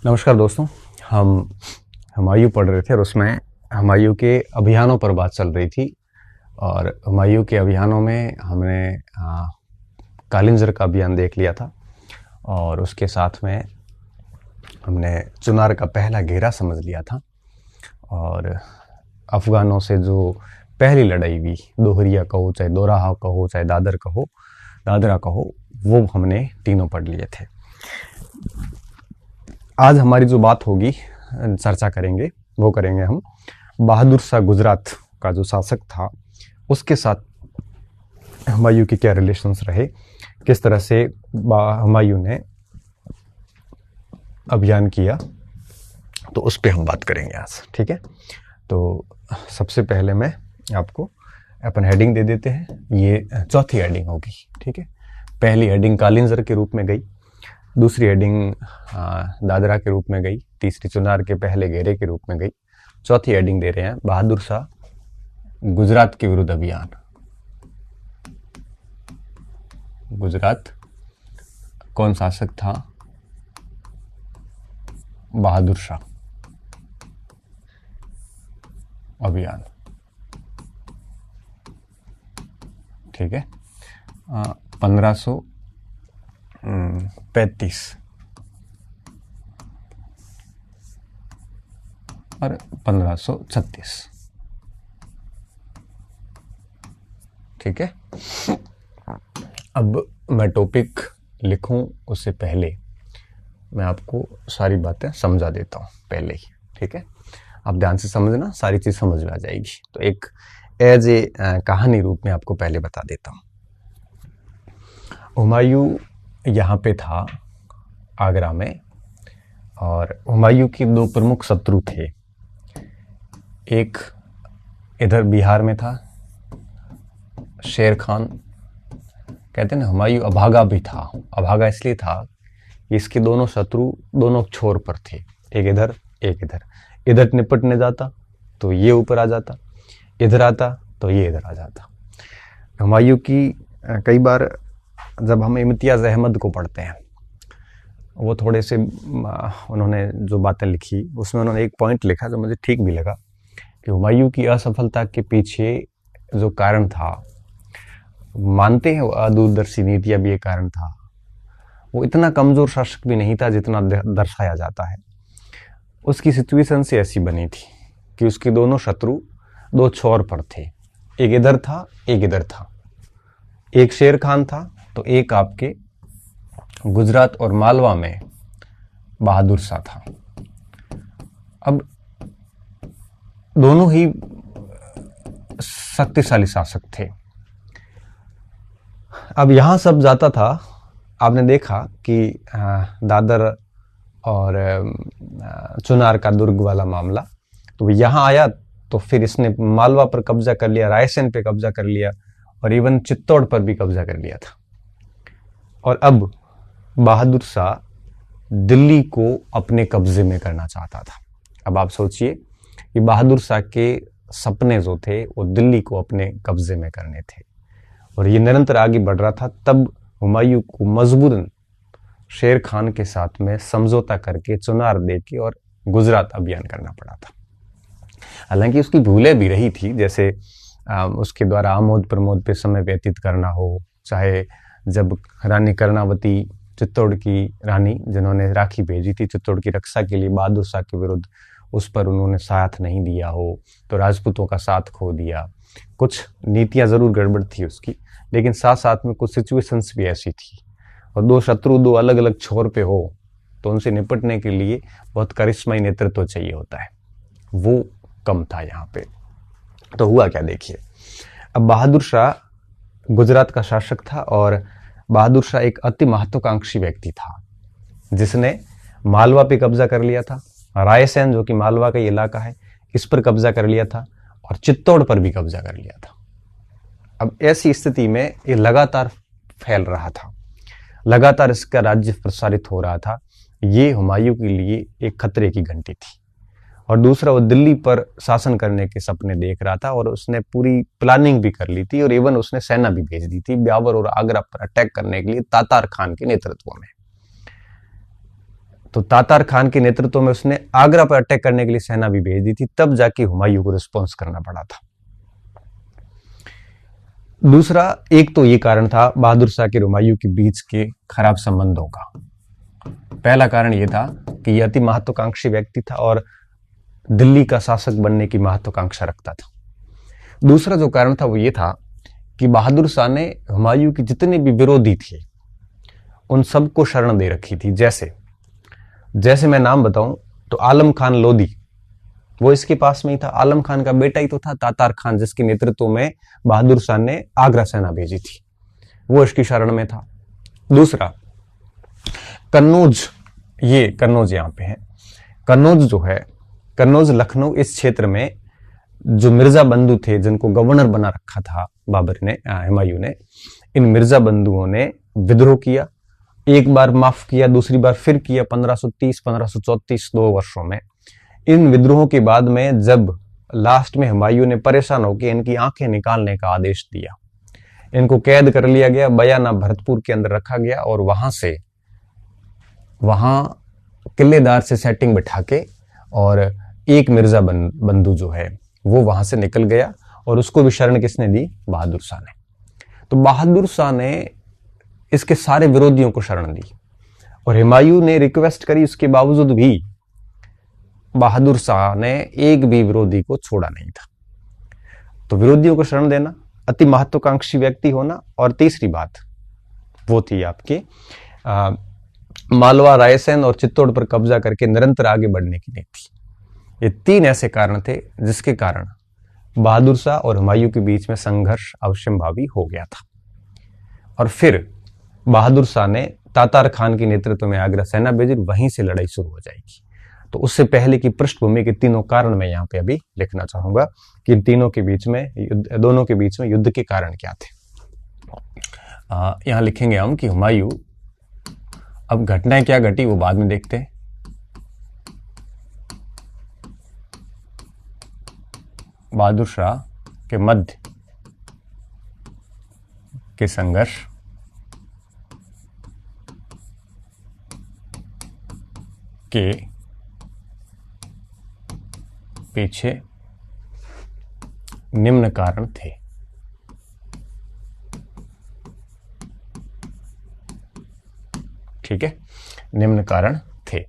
नमस्कार दोस्तों। हम हुमायूं पढ़ रहे थे और उसमें हुमायूं के अभियानों पर बात चल रही थी। और हुमायूं के अभियानों में हमने कालिंजर का अभियान देख लिया था और उसके साथ में हमने चुनार का पहला घेरा समझ लिया था। और अफगानों से जो पहली लड़ाई हुई, दोहरिया कहो चाहे दोराहा कहो चाहे दादरा कहो, वो हमने तीनों पढ़ लिए थे। आज हमारी जो बात होगी, चर्चा करेंगे, वो करेंगे हम बहादुर शाह गुजरात का जो शासक था उसके साथ हुमायूं के क्या रिलेशंस रहे, किस तरह से हुमायूं ने अभियान किया, तो उस पर हम बात करेंगे आज। ठीक है, तो सबसे पहले मैं आपको अपन हेडिंग दे देते हैं। ये चौथी हेडिंग होगी। ठीक है, पहली हेडिंग कालिंजर के रूप में गई, दूसरी हेडिंग दादरा के रूप में गई, तीसरी चुनार के पहले घेरे के रूप में गई, चौथी हेडिंग दे रहे हैं बहादुर शाह गुजरात के विरुद्ध अभियान। गुजरात कौन शासक था? बहादुर शाह अभियान। ठीक है, 1535 और 1536। ठीक है, अब मैं टॉपिक लिखूं उससे पहले मैं आपको सारी बातें समझा देता हूं पहले ही। ठीक है, आप ध्यान से समझना, सारी चीज समझ में आ जाएगी। तो एक एज ए कहानी रूप में आपको पहले बता देता हूं। हुमायूं यहाँ पे था आगरा में, और हुमायूं के दो प्रमुख शत्रु थे। एक इधर बिहार में था शेर खान, कहते हैं ना हुमायूं अभागा भी था। अभागा इसलिए था कि इसके दोनों शत्रु दोनों छोर पर थे, एक इधर एक इधर। इधर निपटने जाता तो ये ऊपर आ जाता, इधर आता तो ये इधर आ जाता। हुमायूं की कई बार जब हम इम्तियाज अहमद को पढ़ते हैं, वो थोड़े से उन्होंने जो बातें लिखी उसमें उन्होंने एक पॉइंट लिखा जो मुझे ठीक भी लगा कि हुमायूं की असफलता के पीछे जो कारण था, मानते हैं दूरदर्शी नीतियां भी एक कारण था, वो इतना कमजोर शासक भी नहीं था जितना दर्शाया जाता है। उसकी सिचुएशन से ऐसी बनी थी कि उसके दोनों शत्रु दो छोर पर थे, एक इधर था एक इधर था। एक शेर खान था तो एक आपके गुजरात और मालवा में बहादुर शाह था। अब दोनों ही शक्तिशाली शासक थे। अब यहां सब जाता था, आपने देखा कि दादर और चुनार का दुर्ग वाला मामला, तो यहां आया तो फिर इसने मालवा पर कब्जा कर लिया, रायसेन पे कब्जा कर लिया और इवन चित्तौड़ पर भी कब्जा कर लिया था। और अब बहादुर शाह दिल्ली को अपने कब्जे में करना चाहता था। अब आप सोचिए कि बहादुर शाह के सपने जो थे वो दिल्ली को अपने कब्जे में करने थे, और ये निरंतर आगे बढ़ रहा था। तब हुमायूं को मजबूरन शेर खान के साथ में समझौता करके चुनार देके और गुजरात अभियान करना पड़ा था। हालांकि उसकी भूलें भी रही थी, जैसे उसके द्वारा आमोद प्रमोद पे समय व्यतीत करना हो, चाहे जब रानी कर्णावती चित्तौड़ की रानी जिन्होंने राखी भेजी थी चित्तौड़ की रक्षा के लिए बहादुर शाह के विरुद्ध, उस पर उन्होंने साथ नहीं दिया हो तो राजपूतों का साथ खो दिया। कुछ नीतियां जरूर गड़बड़ थी उसकी, लेकिन साथ साथ में कुछ सिचुएशंस भी ऐसी थी। और दो शत्रु दो अलग अलग छोर पे हो तो उनसे निपटने के लिए बहुत करिश्माई नेतृत्व चाहिए होता है, वो कम था यहाँ पे। तो हुआ क्या देखिए, अब बहादुर शाह गुजरात का शासक था और बहादुर शाह एक अति महत्वाकांक्षी व्यक्ति था जिसने मालवा पे कब्जा कर लिया था, रायसेन जो कि मालवा का इलाका है इस पर कब्जा कर लिया था, और चित्तौड़ पर भी कब्जा कर लिया था। अब ऐसी स्थिति में ये लगातार फैल रहा था, लगातार इसका राज्य प्रसारित हो रहा था। ये हुमायूं के लिए एक खतरे की घंटी थी। और दूसरा, वो दिल्ली पर शासन करने के सपने देख रहा था और उसने पूरी प्लानिंग भी कर ली थी और इवन उसने सेना भी भेज दी थी ब्यावर और आगरा पर अटैक करने के लिए तातार खान के नेतृत्व में। तो तातार खान के नेतृत्व में उसने आगरा पर अटैक करने के लिए सेना भी भेज दी थी, तब जाके हुमायूं को रिस्पॉन्स करना पड़ा था। दूसरा, एक तो ये कारण था बहादुर शाह के हुमायूं के बीच के खराब संबंधों का। पहला कारण यह था कि यह अति महत्वाकांक्षी व्यक्ति था और दिल्ली का शासक बनने की महत्वाकांक्षा रखता था। दूसरा जो कारण था वो ये था कि बहादुर शाह ने हुमायूं के जितने भी विरोधी थे उन सबको शरण दे रखी थी। जैसे मैं नाम बताऊं तो आलम खान लोधी, वो इसके पास में ही था। आलम खान का बेटा ही तो था तातार खान, जिसके नेतृत्व में बहादुर शाह ने आगरा सेना भेजी थी, वो इसकी शरण में था। दूसरा, कन्नौज, ये कन्नौज यहां पे है। कन्नौज जो है, कन्नौज लखनऊ, इस क्षेत्र में जो मिर्जा बंधु थे जिनको गवर्नर बना रखा था बाबर ने, हुमायूं ने, इन मिर्जा बंधुओं ने विद्रोह किया। एक बार माफ किया, दूसरी बार फिर किया, 1530 1534 2 वर्षों में। इन विद्रोहों के बाद में जब लास्ट में हुमायूं ने परेशान होकर इनकी आंखें निकालने का आदेश दिया, इनको कैद कर लिया गया, बयाना भरतपुर के अंदर रखा गया और वहां किलेदार से सेटिंग बिठा के, और एक मिर्जा बंधु जो है वो वहां से निकल गया और उसको भी शरण किसने दी? बहादुर शाह ने। तो बहादुर शाह ने इसके सारे विरोधियों को शरण दी और हुमायूं ने रिक्वेस्ट करी, उसके बावजूद भी बहादुर शाह ने एक भी विरोधी को छोड़ा नहीं था। तो विरोधियों को शरण देना, अति महत्वाकांक्षी व्यक्ति होना, और तीसरी बात वो थी आपकी मालवा, रायसेन और चित्तौड़ पर कब्जा करके निरंतर आगे बढ़ने की नीति। ये 3 ऐसे कारण थे जिसके कारण बहादुर शाह और हुमायूं के बीच में संघर्ष अवश्यंभावी हो गया था। और फिर बहादुर शाह ने तातार खान के नेतृत्व में आगरा सेना भेजी, वहीं से लड़ाई शुरू हो जाएगी। तो उससे पहले की पृष्ठभूमि के तीनों कारण मैं यहाँ पे अभी लिखना चाहूंगा कि इन तीनों के बीच में, दोनों के बीच में युद्ध के कारण क्या थे। यहाँ लिखेंगे हम कि हुमायूं, अब घटनाएं क्या घटी वो बाद में देखते हैं। बहादुर शाह के मध्य के संघर्ष के पीछे निम्न कारण थे। ठीक है, निम्न कारण थे।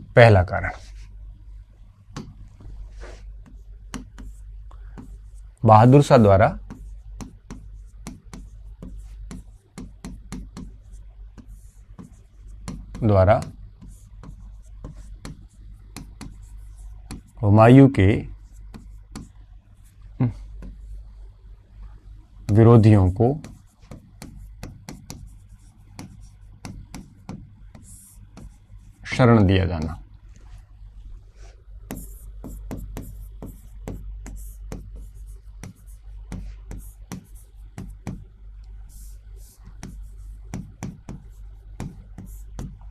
पहला कारण, बहादुर शाह द्वारा हुमायूं के विरोधियों को शरण दिया जाना।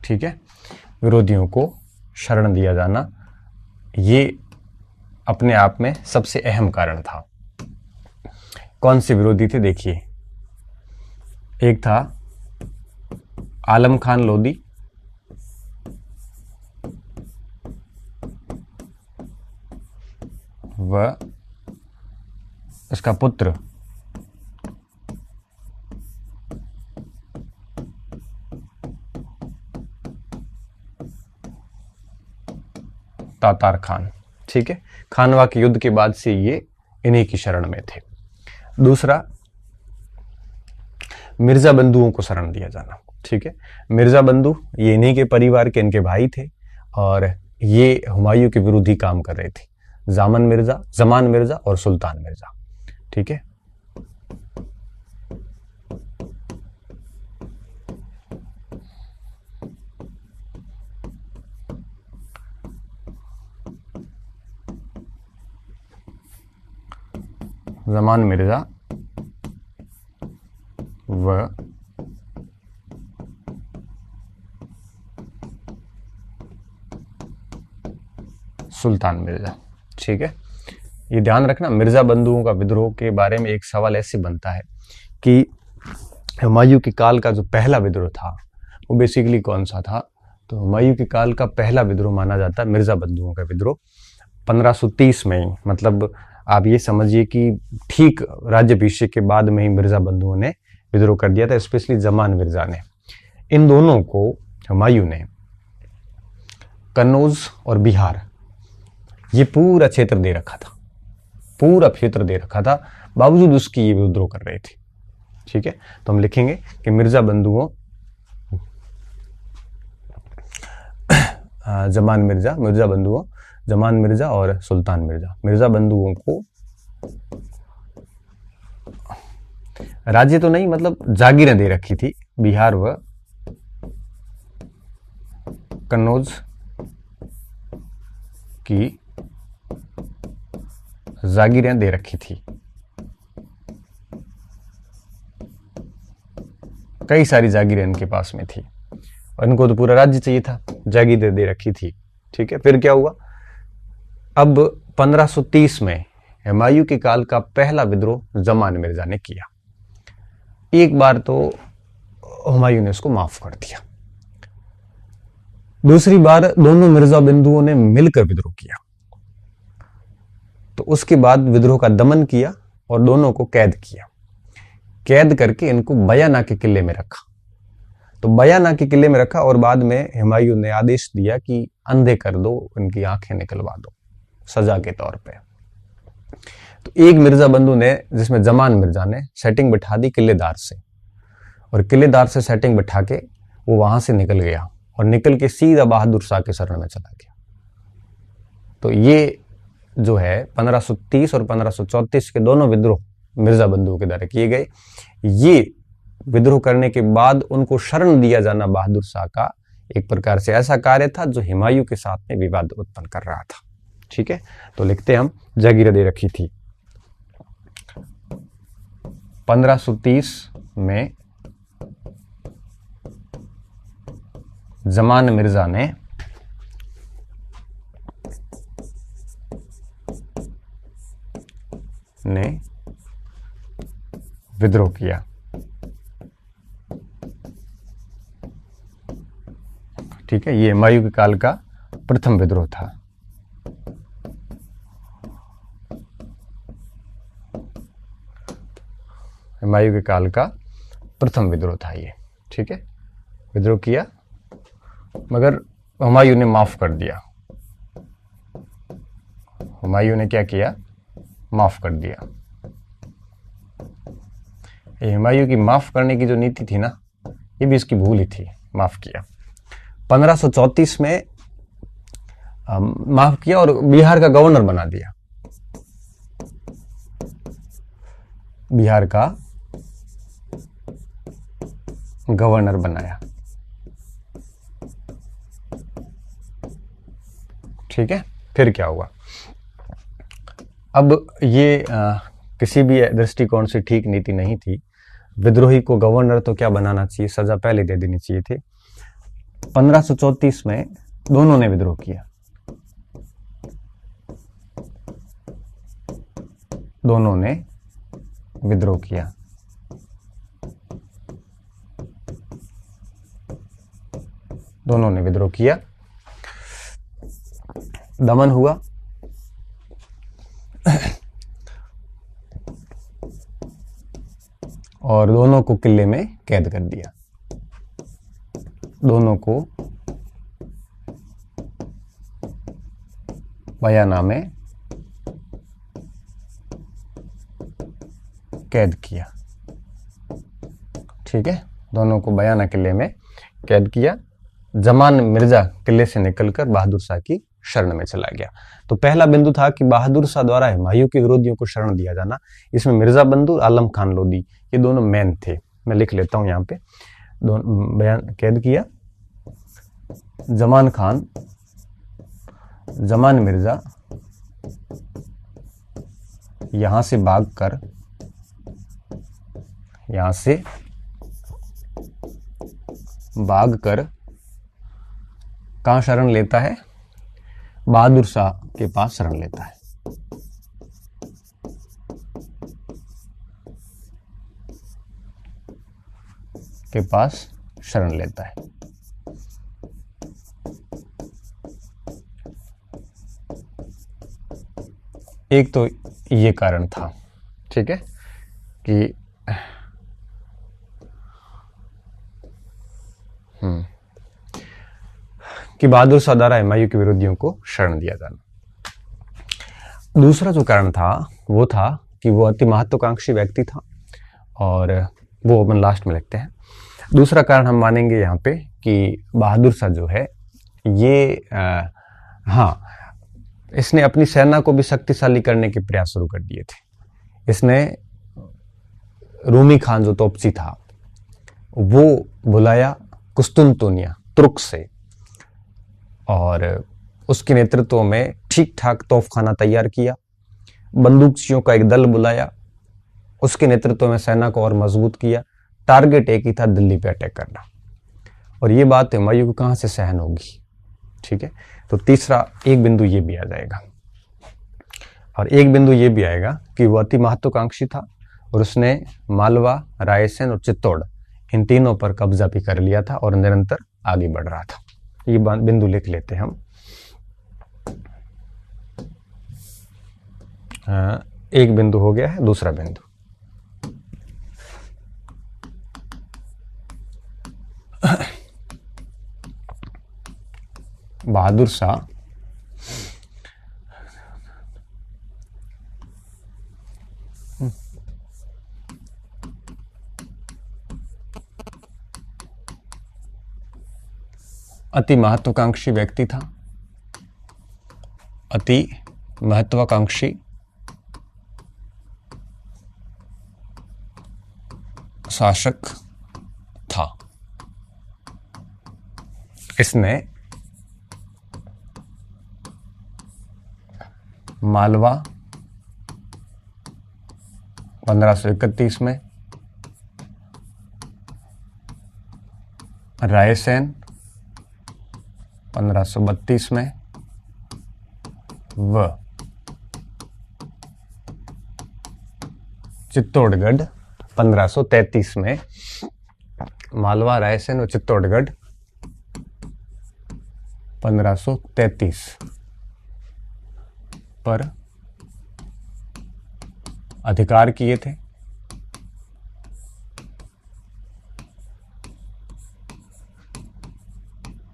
ठीक है, विरोधियों को शरण दिया जाना, ये अपने आप में सबसे अहम कारण था। कौन से विरोधी थे देखिए, एक था आलम खान लोधी, व इसका पुत्र तातार खान। ठीक है, खानवा के युद्ध के बाद से ये इन्हीं की शरण में थे। दूसरा, मिर्जा बंधुओं को शरण दिया जाना। ठीक है, मिर्जा बंधु ये इन्हीं के परिवार के, इनके भाई थे और ये हुमायूं के विरोधी काम कर रहे थे। जमान मिर्जा और सुल्तान मिर्जा। ठीक है, जमान मिर्जा व सुल्तान मिर्जा। ठीक है, ये ध्यान रखना, मिर्जा बंधुओं का विद्रोह के बारे में एक सवाल ऐसे बनता है कि हुमायूं के काल का जो पहला विद्रोह था वो बेसिकली कौन सा था? तो हुमायूं के काल का पहला विद्रोह माना जाता है मिर्जा बंधुओं का विद्रोह 1530 में ही। मतलब आप ये समझिए कि ठीक राज्याभिषेक के बाद में ही मिर्जा बंधुओं ने विद्रोह कर दिया था, स्पेशली जमान मिर्जा ने। इन दोनों को हुमायूं ने कन्नौज और बिहार ये पूरा क्षेत्र दे रखा था, पूरा क्षेत्र दे रखा था, बावजूद उसकी ये विद्रोह कर रहे थे। ठीक है, तो हम लिखेंगे कि मिर्जा बंधुओं जमान मिर्जा, मिर्जा बंधुओं जमान मिर्जा और सुल्तान मिर्जा, मिर्जा बंधुओं को राज्य तो नहीं मतलब जागीरें दे रखी थी, बिहार व कन्नौज की जागीरें दे रखी थी। कई सारी जागीरें इनके पास में थी और इनको तो पूरा राज्य चाहिए था, जागीरें दे रखी थी। ठीक है, फिर क्या हुआ? अब 1530 में हुमायूं के काल का पहला विद्रोह जमान मिर्जा ने किया। एक बार तो हुमायूं ने उसको माफ कर दिया, दूसरी बार दोनों मिर्जा बंधुओं ने मिलकर विद्रोह किया, तो उसके बाद विद्रोह का दमन किया और दोनों को कैद किया। कैद करके इनको बयाना के किले में रखा, तो बयाना के किले में रखा और बाद में हुमायूं ने आदेश दिया कि अंधे कर दो, इनकी आंखें निकलवा दो सजा के तौर पे। तो एक मिर्जा बंधु ने, जिसमें जमान मिर्जा ने सेटिंग बिठा दी किलेदार से, और किलेदार से सेटिंग बिठा के वो वहां से निकल गया और निकल के सीधा बहादुर शाह के शरण में चला गया। तो ये जो है 1530 और 1534 के दोनों विद्रोह मिर्जा बंधुओं के द्वारा किए गए। ये विद्रोह करने के बाद उनको शरण दिया जाना बहादुर शाह का एक प्रकार से ऐसा कार्य था जो हुमायूं के साथ में विवाद उत्पन्न कर रहा था। ठीक है, तो लिखते हम जागीरें दे रखी थी। 1530 में जमान मिर्जा ने विद्रोह किया। ठीक है, ये हुमायूं के काल का प्रथम विद्रोह था। हुमायूं के काल का प्रथम विद्रोह था ये। ठीक है, विद्रोह किया मगर हुमायूं ने माफ कर दिया। हुमायूं ने क्या किया? माफ कर दिया। ये हुमायूं की माफ करने की जो नीति थी ना, ये भी इसकी भूल ही थी, माफ किया। 1534 में माफ किया और बिहार का गवर्नर बना दिया। बिहार का गवर्नर बनाया। ठीक है, फिर क्या हुआ? अब ये किसी भी दृष्टिकोण से ठीक नीति नहीं थी। विद्रोही को गवर्नर तो क्या बनाना चाहिए, सजा पहले दे देनी चाहिए थी। 1534 में दोनों ने विद्रोह किया, दोनों ने विद्रोह किया। दोनों ने विद्रोह किया, दमन हुआ। और दोनों को किले में कैद कर दिया। दोनों को बयाना में कैद किया। ठीक है, दोनों को बयाना किले में कैद किया। जमान मिर्जा किले से निकलकर बहादुर शाह की शरण में चला गया। तो पहला बिंदु था कि बहादुर शाह द्वारा हुमायूं के विरोधियों को शरण दिया जाना। इसमें मिर्जा बंधु, आलम खान लोदी, ये दोनों मैन थे। मैं लिख लेता हूं यहां पे, दोनों बयान कैद किया। जमान खान, जमान मिर्जा यहां से भागकर, यहां से भागकर कहां शरण लेता है? बहादुर शाह के पास शरण लेता है। के पास शरण लेता है। एक तो ये कारण था, ठीक है, कि बहादुर शाह द्वारा हुमायूं के विरोधियों को शरण दिया जाना। दूसरा जो कारण था वो था कि वो अति महत्वाकांक्षी व्यक्ति था, और वो अपन लास्ट में लिखते हैं। दूसरा कारण हम मानेंगे यहाँ पे कि बहादुर शाह जो है ये इसने अपनी सेना को भी शक्तिशाली करने के प्रयास शुरू कर दिए थे। इसने रूमी खान जो तोपची था वो बुलाया कुस्तुनतुनिया तुर्क से, और उसके नेतृत्व में ठीक ठाक तोपखाना तैयार किया। बंदूकचियों का एक दल बुलाया, उसके नेतृत्व में सेना को और मजबूत किया। टारगेट एक ही था, दिल्ली पे अटैक करना। और ये बात हुमायूं को कहां से सहन होगी, ठीक है। तो तीसरा एक बिंदु ये भी आ जाएगा, और एक बिंदु ये भी आएगा कि वो अति महत्वाकांक्षी था और उसने मालवा, रायसेन और चित्तौड़ इन तीनों पर कब्जा भी कर लिया था और निरंतर आगे बढ़ रहा था। ये बिंदु लिख लेते हैं हम। एक बिंदु हो गया है। दूसरा बिंदु, बहादुर शाह अति महत्वाकांक्षी व्यक्ति था, अति महत्वाकांक्षी शासक था। इसने मालवा 1531 में, रायसेन 1532 में व चित्तौड़गढ़ 1533 में, मालवा, रायसेन और चित्तौड़गढ़ 1533 पर अधिकार किए थे।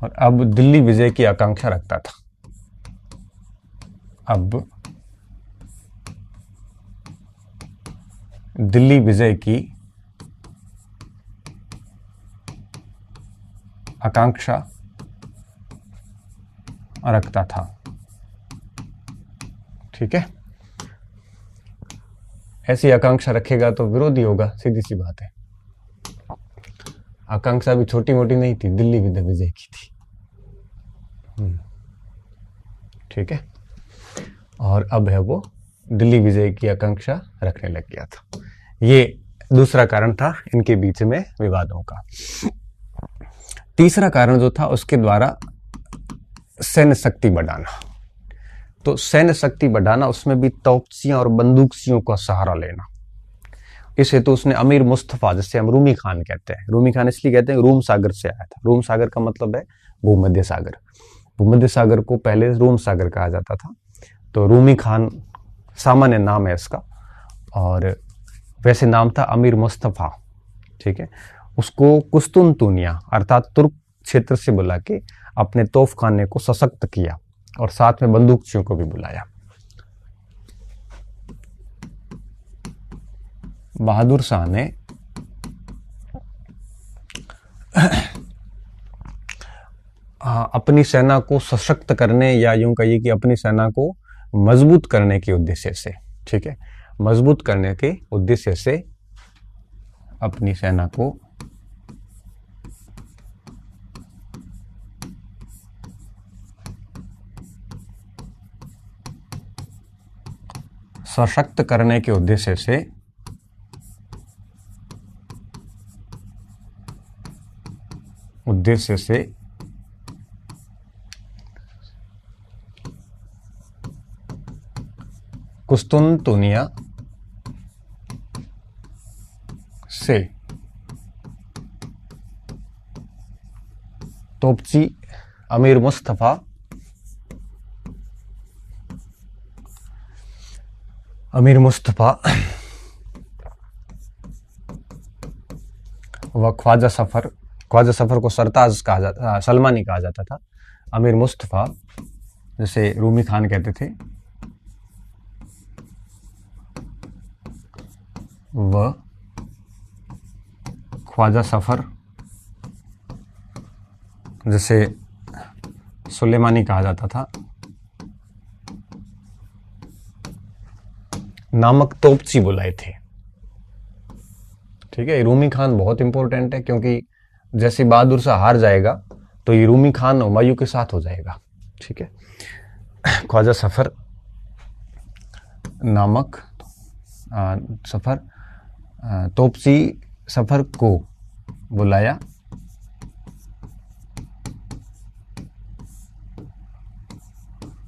और अब दिल्ली विजय की आकांक्षा रखता था। अब दिल्ली विजय की आकांक्षा रखता था, ठीक है। ऐसी आकांक्षा रखेगा तो विरोधी होगा, सीधी सी बात है। आकांक्षा भी छोटी मोटी नहीं थी, दिल्ली विजय की थी, ठीक है। और अब है वो दिल्ली विजय की आकांक्षा रखने लग गया था। ये दूसरा कारण था इनके बीच में विवादों का। तीसरा कारण जो था उसके द्वारा सैन्य शक्ति बढ़ाना। तो सैन्य शक्ति बढ़ाना, उसमें भी तोपचियां और बंदूकचियों का सहारा लेना। इस हेतु उसने अमीर मुस्तफा, जिससे हम रूमी खान कहते हैं, रूमी खान इसलिए कहते हैं रूम सागर से आया था। रूम सागर का मतलब है भूमध्य सागर। भूमध्य सागर को पहले रूम सागर कहा जाता था। तो रूमी खान सामान्य नाम है इसका, और वैसे नाम था अमीर मुस्तफा, ठीक है। उसको कुस्तुनतुनिया अर्थात तुर्क क्षेत्र से बुला के अपने तोपखाने को सशक्त किया और साथ में बंदूकचियों को भी बुलाया। बहादुर शाह ने अपनी सेना को सशक्त करने, या यूं कहिए कि अपनी सेना को मजबूत करने के उद्देश्य से, ठीक है, मजबूत करने के उद्देश्य से अपनी सेना को सशक्त करने के उद्देश्य से कुस्तुनतुनिया से तोपची अमीर मुस्तफा अमीर मुस्तफ़ा व ख्वाजा सफर को सरताज कहा जाता, सलमानी कहा जाता था। अमीर मुस्तफ़ा जैसे रूमी खान कहते थे, व ख्वाजा सफर जैसे सुलेमानी कहा जाता था, नामक तोपची बुलाए थे। ठीक है, रूमी खान बहुत इंपॉर्टेंट है, क्योंकि जैसे बहादुर शाह हार जाएगा तो ये रूमी खान हुमायूं के साथ हो जाएगा। ठीक है, ख्वाजा सफर नामक तोपची सफर को बुलाया,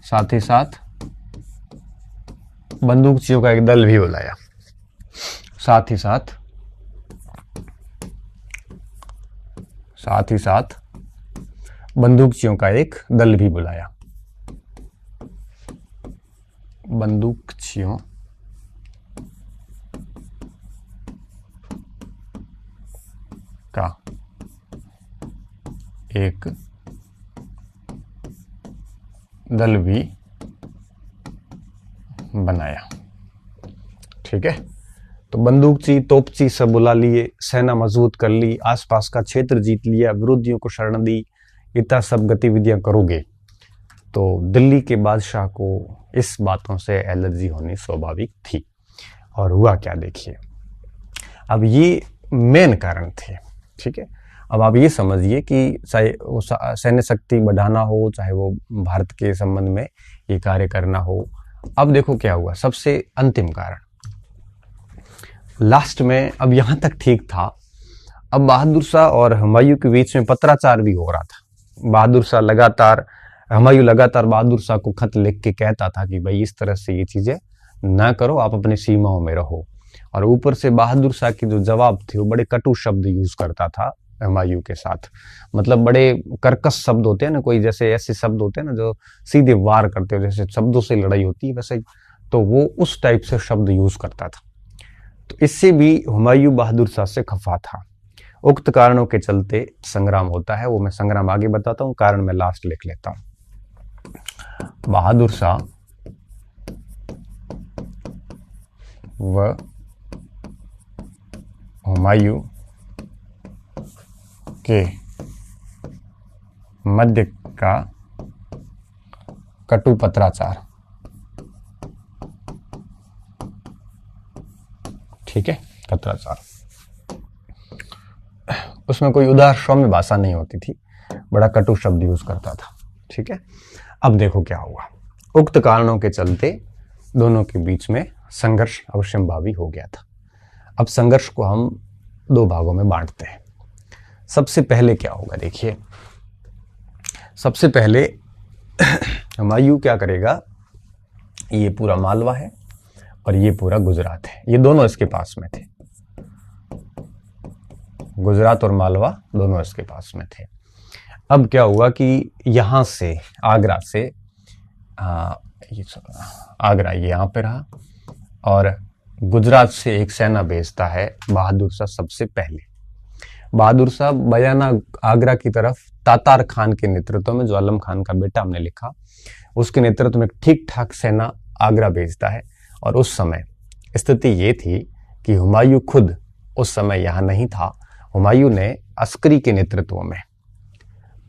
साथ ही साथ बंदूकचियों का एक दल भी बुलाया, साथ ही साथ बंदूकचियों का एक दल भी बुलाया, बंदूकचियों का एक दल भी बनाया। ठीक है, तो बंदूकची तोपची सब बुला लिए, सेना मजबूत कर ली, आसपास का क्षेत्र जीत लिया, विरोधियों को शरण दी, इतना सब गतिविधियां करोगे तो दिल्ली के बादशाह को इस बातों से एलर्जी होनी स्वाभाविक थी। और हुआ क्या देखिए, अब ये मेन कारण थे। ठीक है, अब आप ये समझिए कि चाहे वो सैन्य शक्ति बढ़ाना हो, चाहे वो भारत के संबंध में ये कार्य करना हो। अब देखो क्या हुआ, सबसे अंतिम कारण लास्ट में, अब यहां तक ठीक था, अब बहादुर शाह और हुमायूं के बीच में पत्राचार भी हो रहा था। हुमायूं लगातार बहादुर शाह को खत लिख के कहता था कि भाई इस तरह से ये चीजें ना करो, आप अपनी सीमाओं में रहो। और ऊपर से बहादुर शाह की जो जवाब थे वो बड़े कटु शब्द यूज करता था हुमायूं के साथ, मतलब बड़े कर्कश शब्द होते हैं ना, कोई जैसे ऐसे शब्द होते हैं ना जो सीधे वार करते हो, जैसे शब्दों से लड़ाई होती है वैसे, तो वो उस टाइप से शब्द यूज करता था। तो इससे भी हुमायूं बहादुर शाह से खफा था। उक्त कारणों के चलते संग्राम होता है, वो मैं संग्राम आगे बताता हूं, कारण मैं लास्ट लिख लेता हूं। बहादुर शाह व हुमायूं के मध्य का कटु पत्राचार। ठीक है, पत्राचार, उसमें कोई उदार सौम्य भाषा नहीं होती थी, बड़ा कटु शब्द यूज करता था। ठीक है, अब देखो क्या हुआ, उक्त कारणों के चलते दोनों के बीच में संघर्ष अवश्यंभावी हो गया था। अब संघर्ष को हम दो भागों में बांटते हैं। सबसे पहले क्या होगा देखिए, सबसे पहले हुमायूं क्या करेगा, ये पूरा मालवा है और ये पूरा गुजरात है, ये दोनों इसके पास में थे, गुजरात और मालवा दोनों इसके पास में थे। अब क्या हुआ कि यहां से आगरा से आगरा ये यहां पे रहा, और गुजरात से एक सेना भेजता है बहादुर शाह। सबसे पहले बहादुर शाह बयाना आगरा की तरफ तातार खान के नेतृत्व में, जो आलम खान का बेटा हमने लिखा, उसके नेतृत्व में ठीक ठाक सेना आगरा भेजता है। और उस समय स्थिति ये थी कि हुमायूं खुद उस समय यहां नहीं था। हुमायूं ने अस्करी के नेतृत्व में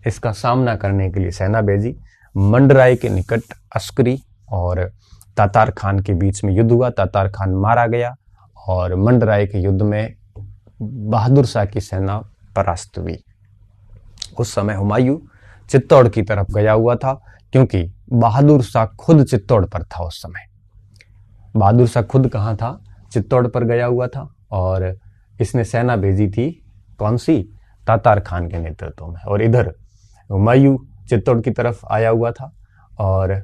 इसका सामना करने के लिए सेना भेजी। मंडराय के निकट अस्करी और तातार खान के बीच में युद्ध हुआ, तातार खान मारा गया और मंडराय के युद्ध में बहादुर शाह की सेना परास्त हुई। उस समय हुमायूं चित्तौड़ की तरफ गया हुआ था, क्योंकि बहादुर शाह खुद चित्तौड़ पर था उस समय। बहादुर शाह खुद कहाँ था, चित्तौड़ पर गया हुआ था, और इसने सेना भेजी थी कौन सी, तातार खान के नेतृत्व में। और इधर हुमायूं चित्तौड़ की तरफ आया हुआ था और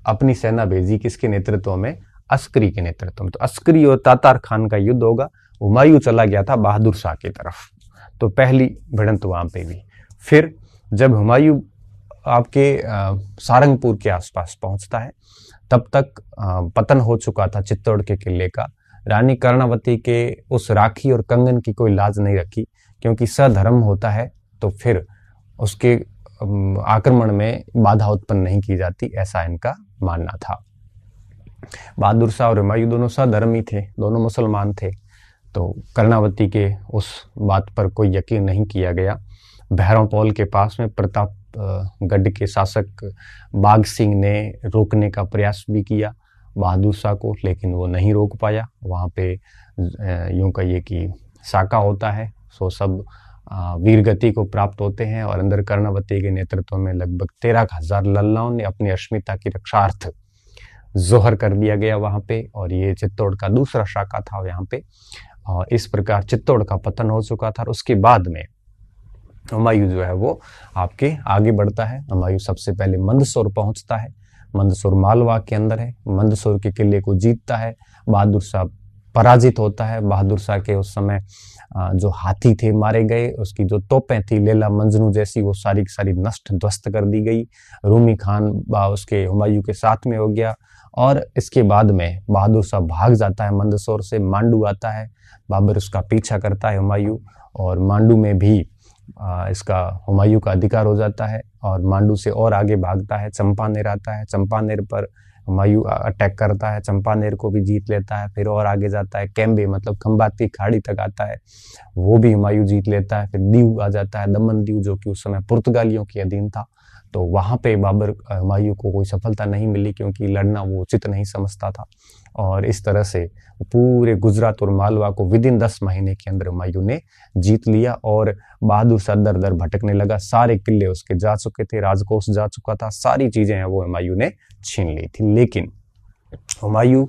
अपनी सेना भेजी किसके नेतृत्व में, अस्करी के नेतृत्व में। तो अस्करी और तातार खान का युद्ध होगा। हुमायूं चला गया था बहादुर शाह की तरफ, तो पहली भिड़ंत वहां पे भी। फिर जब हुमायूं आपके सारंगपुर के आसपास पहुंचता है, तब तक पतन हो चुका था चित्तौड़ के किले का। रानी कर्णावती के उस राखी और कंगन की कोई लाज नहीं रखी, क्योंकि सधर्म होता है तो फिर उसके आक्रमण में बाधा उत्पन्न नहीं की जाती, ऐसा इनका मानना था। बहादुर शाह और हुमायूं दोनों सधर्मी थे, दोनों मुसलमान थे, तो कर्णावती के उस बात पर कोई यकीन नहीं किया गया। भैरवपोल के पास में प्रतापगढ़ के शासक बाघ सिंह ने रोकने का प्रयास भी किया बहादुर शाह को, लेकिन वो नहीं रोक पाया। वहाँ पे यूं कहिए कि साका होता है, सो सब वीरगति को प्राप्त होते हैं, और अंदर कर्णावती के नेतृत्व में लगभग 13,000 लल्लाओं ने अपनी अस्मिता की रक्षार्थ जोहर कर दिया गया वहाँ पे, और ये चित्तौड़ का दूसरा शाखा था यहाँ पे। और इस प्रकार चित्तौड़ का पतन हो चुका था। और उसके बाद में हुमायूं जो है वो आपके आगे बढ़ता है। हुमायूं सबसे पहले मंदसौर पहुंचता है, मंदसौर मालवा के अंदर है, मंदसौर के किले को जीतता है। बहादुर शाह पराजित होता है। बहादुर शाह के उस समय जो हाथी थे मारे गए, उसकी जो तोपें थी लैला मजनू जैसी, वो सारी की सारी नष्ट ध्वस्त कर दी गई। रूमी खान उसके हुमायूं के साथ में हो गया। और इसके बाद में बहादुर शाह भाग जाता है मंदसौर से, मांडू आता है, बाबर उसका पीछा करता है हुमायूं, और मांडू में भी इसका हुमायूं का अधिकार हो जाता है, और मांडू से और आगे भागता है, चंपानेर आता है, चंपानेर पर हुमायूं अटैक करता है, चंपानेर को भी जीत लेता है। फिर और आगे जाता है, कैम्बे मतलब खंबात की खाड़ी तक आता है, वो भी हुमायूं जीत लेता है। फिर दीव आ जाता है, दमन दीव, जो कि उस समय पुर्तगालियों के अधीन था। तो वहां पे बाबर हुमायूं को कोई सफलता नहीं मिली, क्योंकि लड़ना वो उचित नहीं समझता था। और इस तरह से पूरे गुजरात और मालवा को विद इन 10 महीने के अंदर हुमायूं ने जीत लिया। और बहादुर शाह दर दर भटकने लगा, सारे किले उसके जा चुके थे, राजकोष जा चुका था, सारी चीजें हैं वो हुमायूं ने छीन ली थी। लेकिन हुमायूं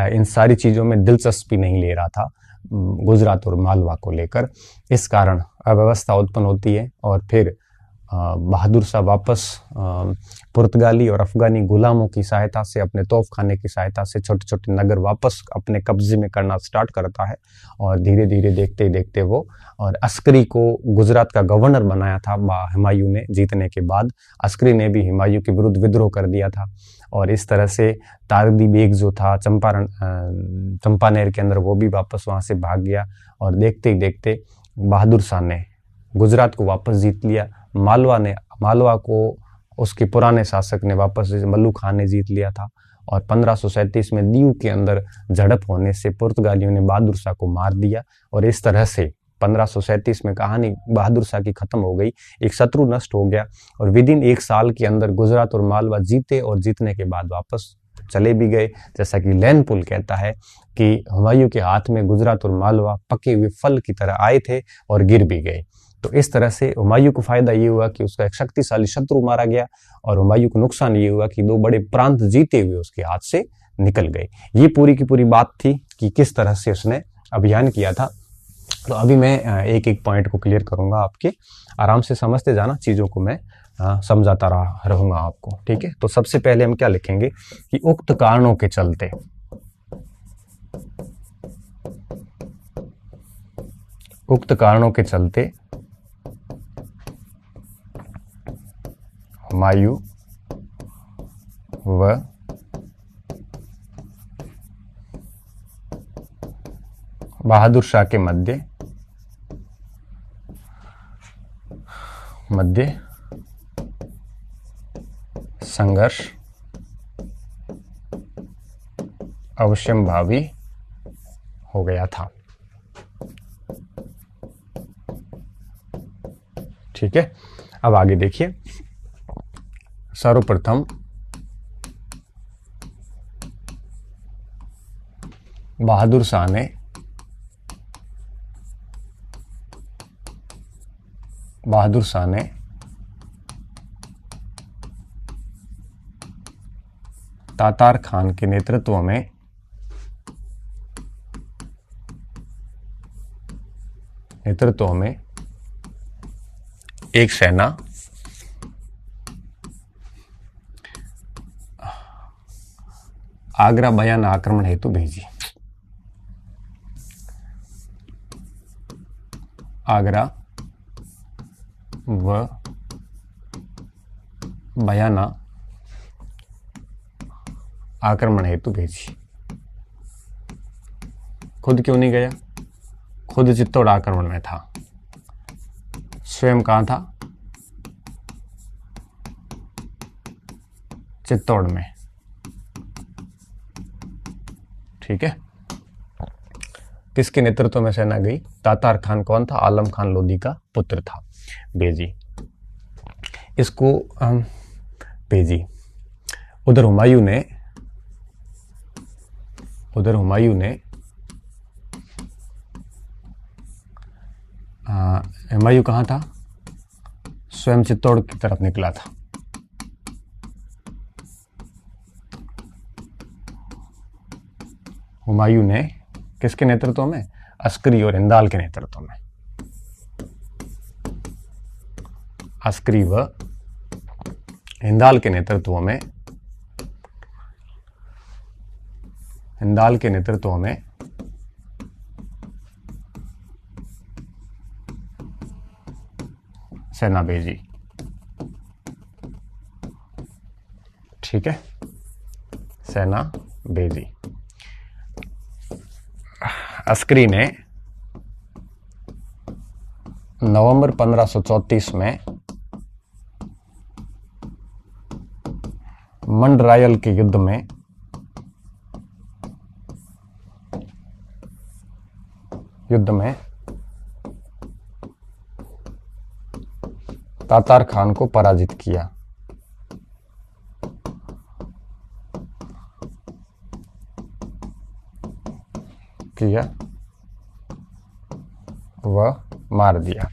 इन सारी चीजों में दिलचस्पी नहीं ले रहा था गुजरात और मालवा को लेकर। इस कारण अव्यवस्था उत्पन्न होती है, और फिर बहादुर शाह वापस पुर्तगाली और अफगानी गुलामों की सहायता से, अपने तोपखाने की सहायता से छोटे छोटे नगर वापस अपने कब्जे में करना स्टार्ट करता है। और धीरे धीरे देखते ही देखते वो, और अस्करी को गुजरात का गवर्नर बनाया था हुमायूं ने जीतने के बाद। अस्करी ने भी हुमायूं के विरुद्ध विद्रोह कर दिया था, और इस तरह से तारदी बेग जो था चंपानेर के अंदर, वो भी वापस वहां से भाग गया। और देखते ही देखते बहादुर शाह ने गुजरात को वापस जीत लिया। मालवा को उसके पुराने शासक ने वापस, मल्लू खान ने जीत लिया था। और 1537 में दीव के अंदर झड़प होने से पुर्तगालियों ने बहादुर शाह को मार दिया। और इस तरह से 1537 में कहानी बहादुर शाह की खत्म हो गई, एक शत्रु नष्ट हो गया। और विद इन 1 साल के अंदर गुजरात और मालवा जीते, और जीतने के बाद वापस चले भी गए। जैसा कि लैनपुल कहता है कि हुमायूं के हाथ में गुजरात और मालवा पके हुए फल की तरह आए थे और गिर भी गए। तो इस तरह से हुमायूं को फायदा ये हुआ कि उसका एक शक्तिशाली शत्रु मारा गया, और हुमायूं को नुकसान ये हुआ कि 2 बड़े प्रांत जीते हुए उसके हाथ से निकल गए। ये पूरी की पूरी बात थी कि किस तरह से उसने अभियान किया था। तो अभी मैं एक एक पॉइंट को क्लियर करूंगा, आपके आराम से समझते जाना, चीजों को मैं समझाता रहूंगा आपको, ठीक है। तो सबसे पहले हम क्या लिखेंगे कि उक्त कारणों के चलते, उक्त कारणों के चलते हुमायूं व बहादुर शाह के मध्य संघर्ष अवश्यंभावी हो गया था। ठीक है, अब आगे देखिए। सर्वप्रथम बहादुर शाह ने तातार खान के नेतृत्व में एक सेना आगरा बयान आक्रमण हेतु भेजी। आगरा व बयाना आक्रमण हेतु भेजी। खुद क्यों नहीं गया? खुद चित्तौड़ आक्रमण में था, स्वयं कहां था? चित्तौड़ में। ठीक है। किसके नेतृत्व में सेना गई? तातार खान कौन था? आलम खान लोधी का पुत्र था, बेजी। इसको बेजी। उधर हुमायूं ने हुमायूं कहाँ था? स्वयं चित्तौड़ की तरफ निकला था। हुमायूं ने किसके नेतृत्व में? अस्करी और हिंदाल के नेतृत्व में। अस्करी व हिंदाल के नेतृत्व में सेना भेजी। ठीक है, सेना भेजी। अस्करी ने नवंबर 1534 में मंडरायल के युद्ध में तातार खान को पराजित किया। वह मार दिया।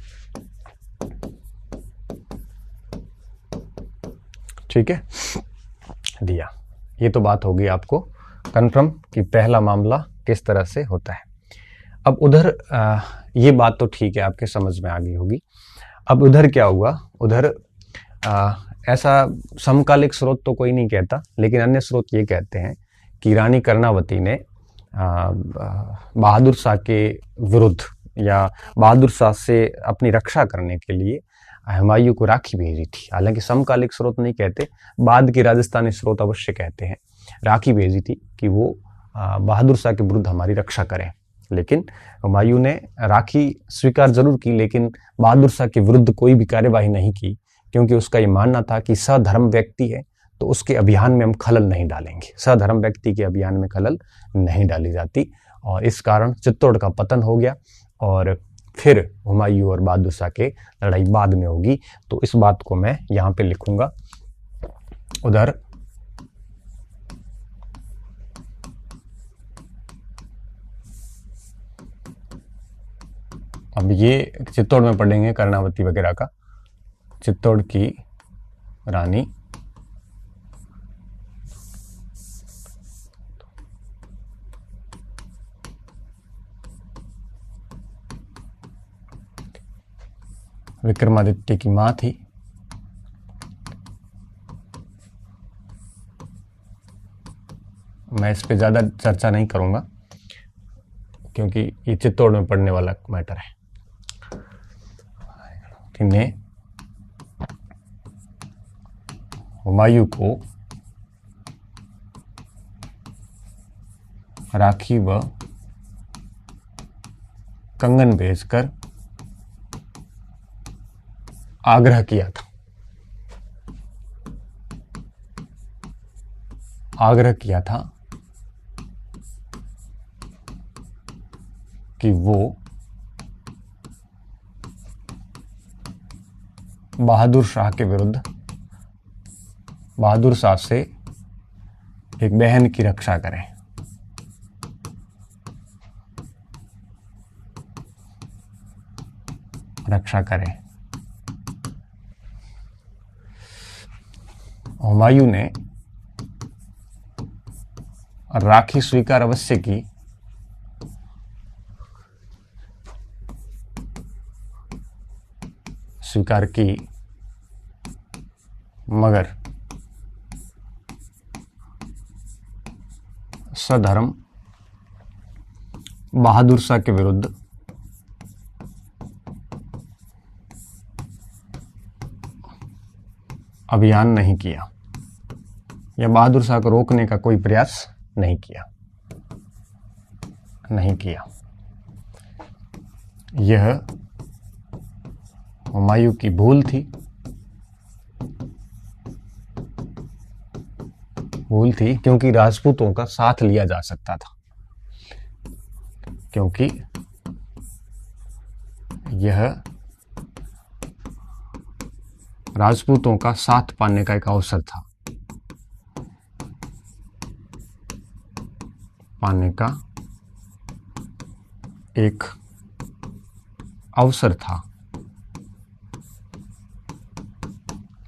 ठीक है, दिया। ये तो बात होगी आपको कंफर्म कि पहला मामला किस तरह से होता है। अब उधर ये बात तो ठीक है, आपके समझ में आ गई होगी। अब उधर क्या हुआ? उधर ऐसा समकालिक स्रोत तो कोई नहीं कहता, लेकिन अन्य स्रोत ये कहते हैं कि रानी कर्णावती ने बहादुर शाह के विरुद्ध या बहादुर शाह से अपनी रक्षा करने के लिए हुमायूं को राखी भेजी थी। हालांकि समकालिक स्रोत नहीं कहते, बाद के राजस्थानी स्रोत अवश्य कहते हैं राखी भेजी थी कि वो बहादुर शाह के विरुद्ध हमारी रक्षा करें। लेकिन हुमायूं ने राखी स्वीकार जरूर की, लेकिन बहादुर शाह के विरुद्ध कोई भी कार्यवाही नहीं की, क्योंकि उसका ये मानना था कि सधर्म व्यक्ति है तो उसके अभियान में हम खलल नहीं डालेंगे। सधर्म व्यक्ति के अभियान में खलल नहीं डाली जाती, और इस कारण चित्तौड़ का पतन हो गया। और फिर हुमायूं और बहादुर शाह के लड़ाई बाद में होगी, तो इस बात को मैं यहां पे लिखूंगा। उधर अब ये चित्तौड़ में पढ़ेंगे कर्णावती वगैरह का। चित्तौड़ की रानी विक्रमादित्य की मां थी। मैं इस पे ज्यादा चर्चा नहीं करूंगा, क्योंकि ये चित्तौड़ में पढ़ने वाला मैटर है। ने हुमायूं को राखी व कंगन भेजकर आग्रह किया था कि वो बहादुर शाह के विरुद्ध बहादुर शाह से एक बहन की रक्षा करें। हुमायूं ने राखी स्वीकार अवश्य की, मगर सधर्म बहादुर शाह के विरुद्ध अभियान नहीं किया। या बहादुर शाह को रोकने का कोई प्रयास नहीं किया। यह हुमायूं की भूल थी क्योंकि राजपूतों का साथ लिया जा सकता था, क्योंकि यह राजपूतों का साथ पाने का एक अवसर था,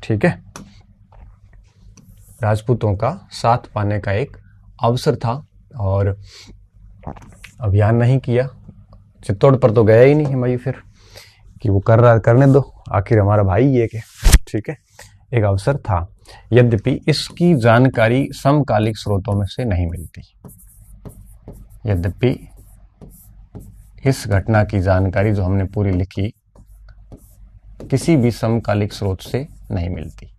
ठीक है। राजपूतों का साथ पाने का एक अवसर था और अभियान नहीं किया। चित्तौड़ पर तो गया ही नहीं हुमायूं फिर कि वो करने दो, आखिर हमारा भाई ये के, ठीक है। एक अवसर था, यद्यपि इसकी जानकारी समकालिक स्रोतों में से नहीं मिलती। यद्यपि इस घटना की जानकारी जो हमने पूरी लिखी किसी भी समकालिक स्रोत से नहीं मिलती,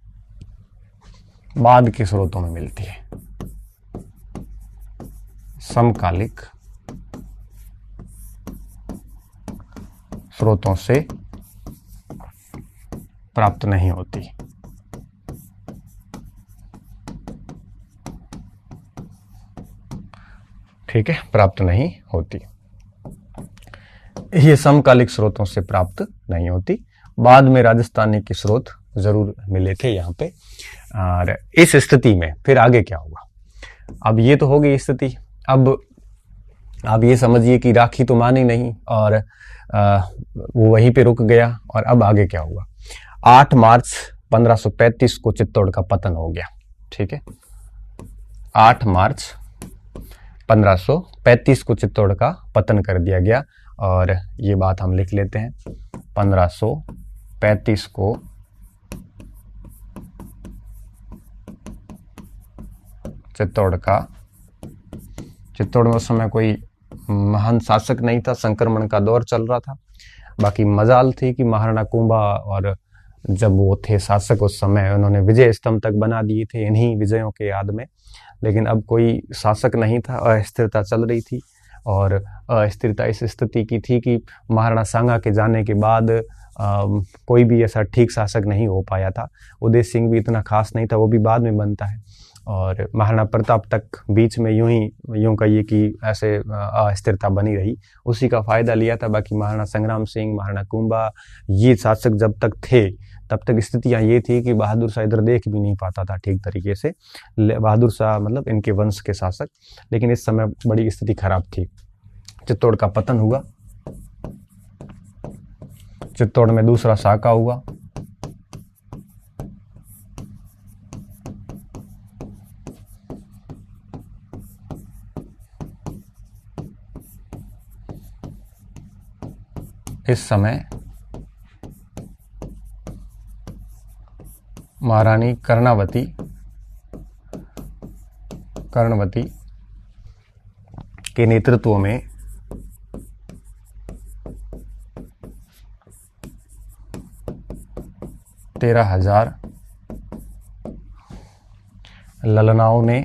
बाद के स्रोतों में मिलती है। समकालिक स्रोतों से प्राप्त नहीं होती। ठीक है, प्राप्त नहीं होती। ये समकालिक स्रोतों से प्राप्त नहीं होती। बाद में राजस्थानी के स्रोत जरूर मिले थे यहाँ पे। और इस स्थिति में फिर आगे क्या हुआ? अब ये तो हो गई स्थिति। अब ये समझिए कि राखी तो मानी नहीं और वो वहीं पे रुक गया। और अब आगे क्या हुआ? 8 मार्च 1535 को चित्तौड़ का पतन हो गया। ठीक है, 8 मार्च 1535 को चित्तौड़ का पतन कर दिया गया। और ये बात हम लिख लेते हैं, 1535 को चित्तौड़ में उस समय कोई महान शासक नहीं था, संक्रमण का दौर चल रहा था। बाकी मजाल थी कि महाराणा कुंभा और जब वो थे शासक उस समय, उन्होंने विजय स्तंभ तक बना दिए थे इन्हीं विजयों के याद में। लेकिन अब कोई शासक नहीं था, अस्थिरता चल रही थी। और अस्थिरता इस स्थिति की थी कि महाराणा सांगा के जाने के बाद कोई भी ऐसा ठीक शासक नहीं हो पाया था। उदय सिंह भी इतना खास नहीं था, वो भी बाद में बनता है। और महाराणा प्रताप तक बीच में यूं कहिए कि ऐसे अस्थिरता बनी रही, उसी का फायदा लिया था। बाकी महाराणा संग्राम सिंह, महाराणा कुंभा, ये शासक जब तक थे तब तक स्थितियां ये थी कि बहादुर शाह इधर देख भी नहीं पाता था ठीक तरीके से। बहादुर शाह मतलब इनके वंश के शासक। लेकिन इस समय बड़ी स्थिति खराब थी। चित्तौड़ का पतन हुआ, चित्तौड़ में दूसरा साका हुआ। इस समय महारानी कर्णावती के नेतृत्व में तेरह 13,000 ललनाओं ने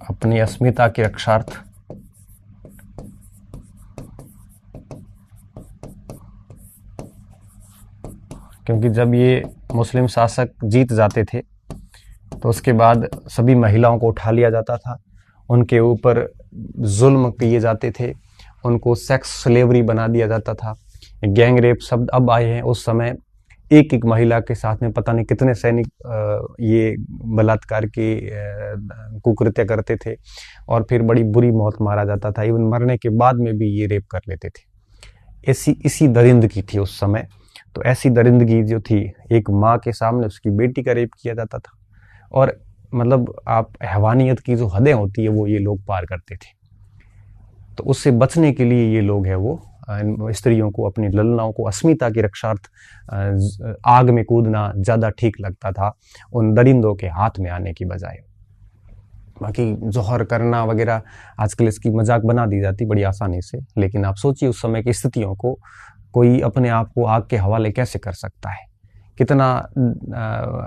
अपनी अस्मिता की रक्षार्थ क्योंकि जब ये मुस्लिम शासक जीत जाते थे तो उसके बाद सभी महिलाओं को उठा लिया जाता था, उनके ऊपर जुल्म किए जाते थे, उनको सेक्स स्लेवरी बना दिया जाता था। गैंग रेप शब्द अब आए हैं, उस समय एक एक महिला के साथ में पता नहीं कितने सैनिक ये बलात्कार के कुकृत्य करते थे और फिर बड़ी बुरी मौत मारा जाता था। इवन मरने के बाद में भी ये रेप कर लेते थे। इसी दरिंदगी थी उस समय। तो ऐसी दरिंदगी जो थी, एक माँ के सामने उसकी बेटी का रेप किया जाता था। और मतलब आप हैवानियत की जो हदें होती है वो ये लोग पार करते थे। तो उससे बचने के लिए ये लोग है वो स्त्रियों को, अपनी ललनाओं को अस्मिता की रक्षार्थ आग में कूदना ज़्यादा ठीक लगता था उन दरिंदों के हाथ में आने की बजाय। बाकी जौहर करना वगैरह आजकल इसकी मजाक बना दी जाती बड़ी आसानी से। लेकिन आप सोचिए उस समय की स्थितियों को, कोई अपने आप को आग के हवाले कैसे कर सकता है? कितना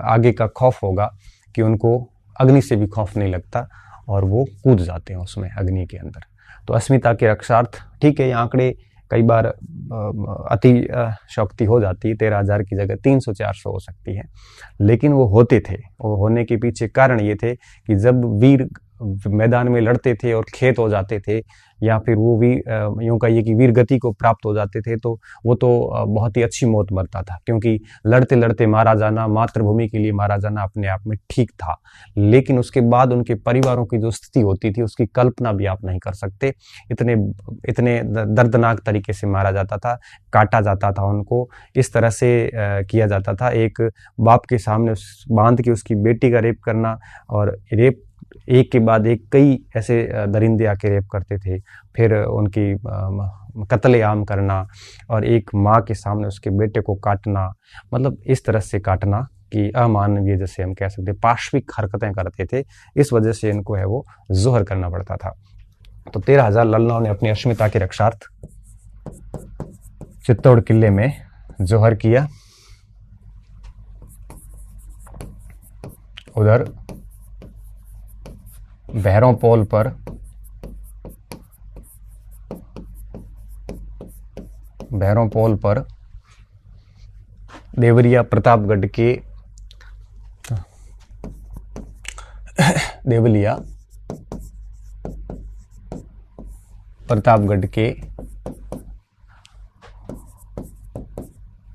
आगे का खौफ होगा कि उनको अग्नि से भी खौफ नहीं लगता और वो कूद जाते हैं उसमें अग्नि के अंदर। तो अस्मिता के रक्षार्थ, ठीक है, ये आंकड़े कई बार अति शौक्ति हो जाती है, 13,000 की जगह 300-400 हो सकती है, लेकिन वो होते थे। वो होने के पीछे कारण ये थे कि जब वीर मैदान में लड़ते थे और खेत हो जाते थे, या फिर वो भी यूं कहिए कि वीर गति को प्राप्त हो जाते थे, तो वो तो बहुत ही अच्छी मौत मरता था, क्योंकि लड़ते लड़ते मारा जाना, मातृभूमि के लिए मारा जाना अपने आप में ठीक था। लेकिन उसके बाद उनके परिवारों की जो स्थिति होती थी उसकी कल्पना भी आप नहीं कर सकते। इतने इतने दर्दनाक तरीके से मारा जाता था, काटा जाता था उनको, इस तरह से किया जाता था। एक बाप के सामने बांध के उसकी बेटी का रेप करना, और रेप एक के बाद एक कई ऐसे दरिंदे आके रेप करते थे, फिर उनकी कत्लेआम करना, और एक माँ के सामने उसके बेटे को काटना, मतलब इस तरह से काटना कि अमानवीय, जैसे हम कह सकते, पाशविक हरकतें करते थे। इस वजह से इनको है वो जोहर करना पड़ता था। तो 13,000 लल्लाओं ने अपनी अस्मिता के रक्षार्थ चित्तौड़ किले में जोहर किया। उधर बहरों पोल पर देवरिया प्रतापगढ़ के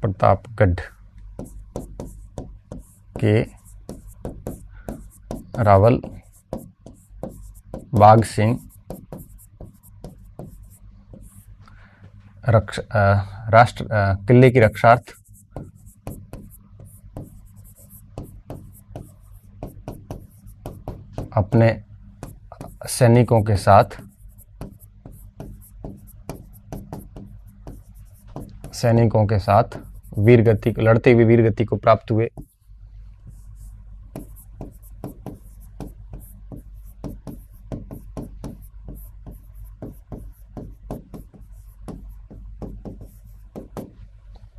प्रतापगढ़ के रावल बाघ सिंह किले की रक्षार्थ अपने सैनिकों के साथ लड़ते हुए वीर गति को प्राप्त हुए।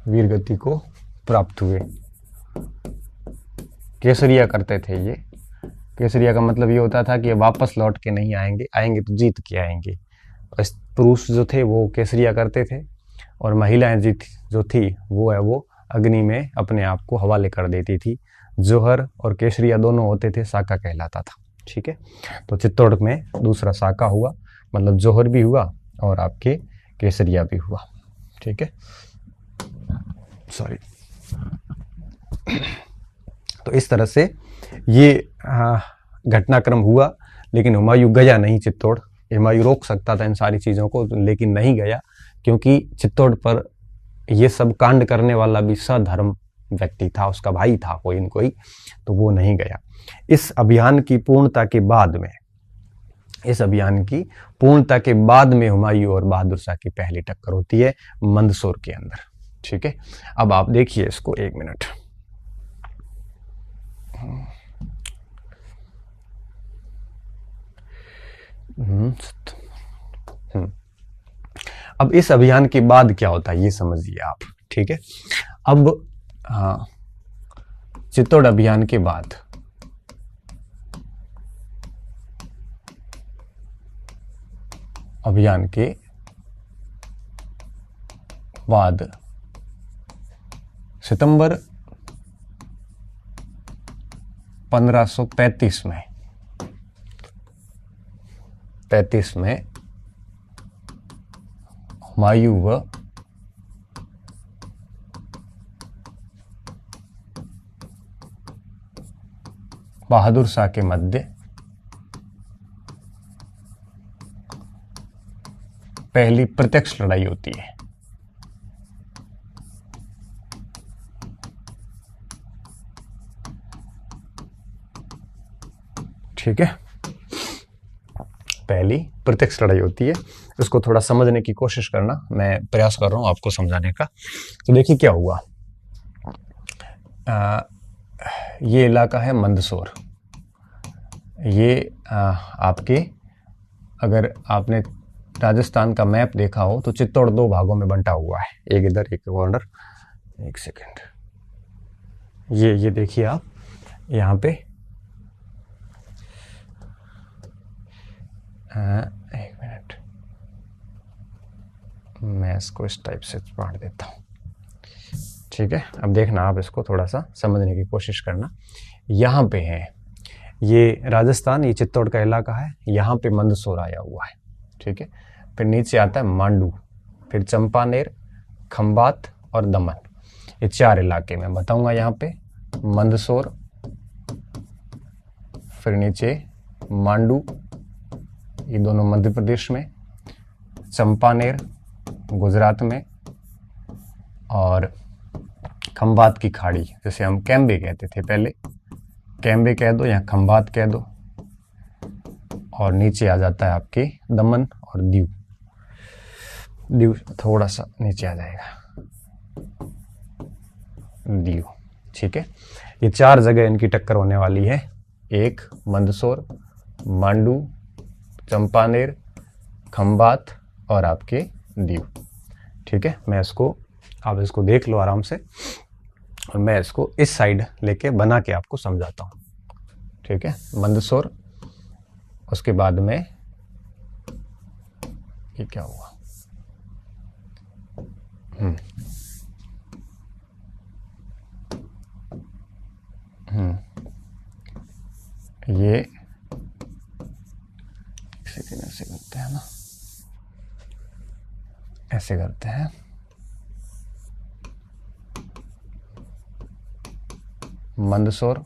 वीर गति को प्राप्त हुए। केसरिया करते थे ये। केसरिया का मतलब ये होता था कि वापस लौट के नहीं आएंगे, आएंगे तो जीत के आएंगे। पुरुष जो थे वो केसरिया करते थे, और महिलाएं जो थी वो अग्नि में अपने आप को हवाले कर देती थी। जोहर और केसरिया दोनों होते थे, साका कहलाता था। ठीक है, तो चित्तौड़ में दूसरा साका हुआ, मतलब जोहर भी हुआ और आपके केसरिया भी हुआ। ठीक है, सॉरी। तो इस तरह से ये घटनाक्रम हुआ, लेकिन हुमायूं गया नहीं चित्तौड़। हुमायूं रोक सकता था इन सारी चीज़ों को, लेकिन नहीं गया, क्योंकि चित्तौड़ पर ये सब कांड करने वाला भी सधर्म व्यक्ति था, उसका भाई था कोई न कोई, तो वो नहीं गया। इस अभियान की पूर्णता के बाद में हुमायूं और बहादुर शाह की पहली टक्कर होती है मंदसौर के अंदर। ठीक है, अब आप देखिए इसको 1 मिनट। अब इस अभियान के बाद क्या होता है ये समझिए आप। ठीक है, अब चित्तौड़ अभियान के बाद सितंबर 1535 में हुमायूं व बहादुर शाह के मध्य पहली प्रत्यक्ष लड़ाई होती है। ठीक है, पहली प्रत्यक्ष लड़ाई होती है। इसको थोड़ा समझने की कोशिश करना, मैं प्रयास कर रहा हूं आपको समझाने का। तो देखिए क्या हुआ। ये इलाका है मंदसौर। ये आपके, अगर आपने राजस्थान का मैप देखा हो तो चित्तौड़ 2 भागों में बंटा हुआ है, एक इधर एक कॉर्नर। एक सेकेंड, ये देखिए आप यहाँ पे, एक मिनट, मैं इसको इस टाइप से बांट देता हूँ, ठीक है। अब देखना आप इसको थोड़ा सा समझने की कोशिश करना। यहाँ पे है ये राजस्थान, ये चित्तौड़ का इलाका है, यहाँ पे मंदसौर आया हुआ है, ठीक है। फिर नीचे आता है मांडू, फिर चंपानेर, खंबात और दमन, ये 4 इलाके मैं बताऊंगा। यहाँ पे मंदसौर, फिर नीचे मांडू, ये दोनों मध्य प्रदेश में, चंपानेर गुजरात में, और खंबात की खाड़ी, जैसे हम कैम्बे कहते थे पहले, कैम्बे कह दो या खंबात कह दो, और नीचे आ जाता है आपके दमन और दीव। दीव थोड़ा सा नीचे आ जाएगा, दीव, ठीक है। ये 4 जगह इनकी टक्कर होने वाली है, एक मंदसौर, मांडू, चंपानेर, खंबात और आपके दीव, ठीक है। मैं इसको, आप इसको देख लो आराम से, और मैं इसको इस साइड लेके बना के आपको समझाता हूँ, ठीक है। मंदसौर, उसके बाद में ये क्या हुआ, ये ऐसे करते हैं ना, ऐसे करते हैं, मंदसौर,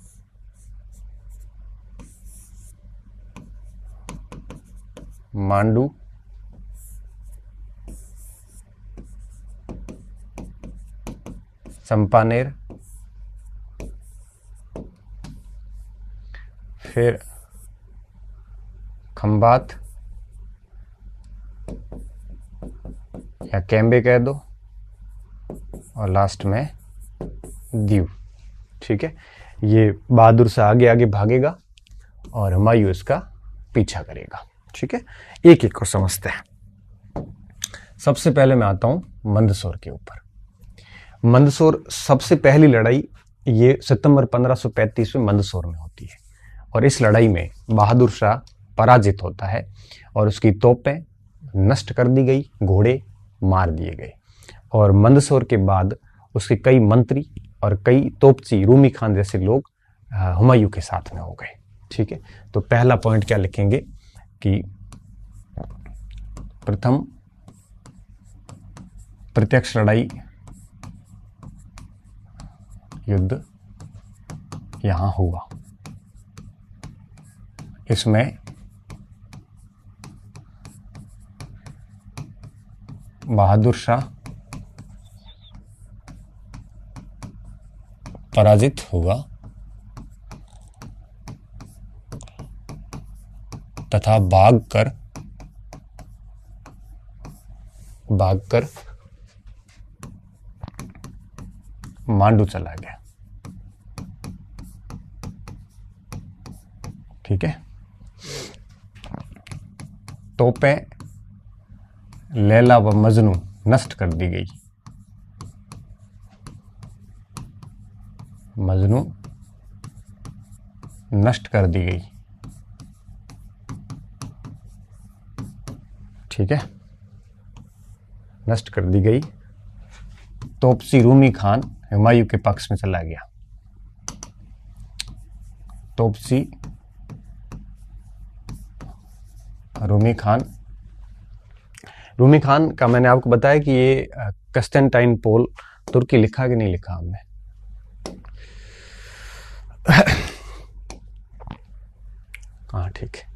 मांडू, चंपानेर, फिर खंबात या कैम्बे कह दो, और लास्ट में दीव, ठीक है। ये बहादुर से आगे आगे भागेगा और हुमायूं इसका पीछा करेगा, ठीक है। एक एक को समझते हैं। सबसे पहले मैं आता हूं मंदसौर के ऊपर। मंदसौर सबसे पहली लड़ाई ये सितंबर 1535 में मंदसौर में होती है, और इस लड़ाई में बहादुर शाह पराजित होता है और उसकी तोपें नष्ट कर दी गई, घोड़े मार दिए गए, और मंदसौर के बाद उसके कई मंत्री और कई तोपची, रूमी खान जैसे लोग हुमायूं के साथ में हो गए, ठीक है। तो पहला पॉइंट क्या लिखेंगे कि प्रथम प्रत्यक्ष लड़ाई युद्ध यहां हुआ, इसमें बहादुर शाह पराजित हुआ तथा भागकर मांडू चला गया, ठीक है। तोपें लैला व मजनू नष्ट कर दी गई, मजनू नष्ट कर दी गई, ठीक है, नष्ट कर दी गई। तोपसी रूमी खान हुमायूं के पक्ष में चला गया। तोपसी रूमी खान का मैंने आपको बताया कि ये कस्टेंटाइन पोल तुर्की लिखा कि नहीं लिखा हमने, हाँ ठीक है।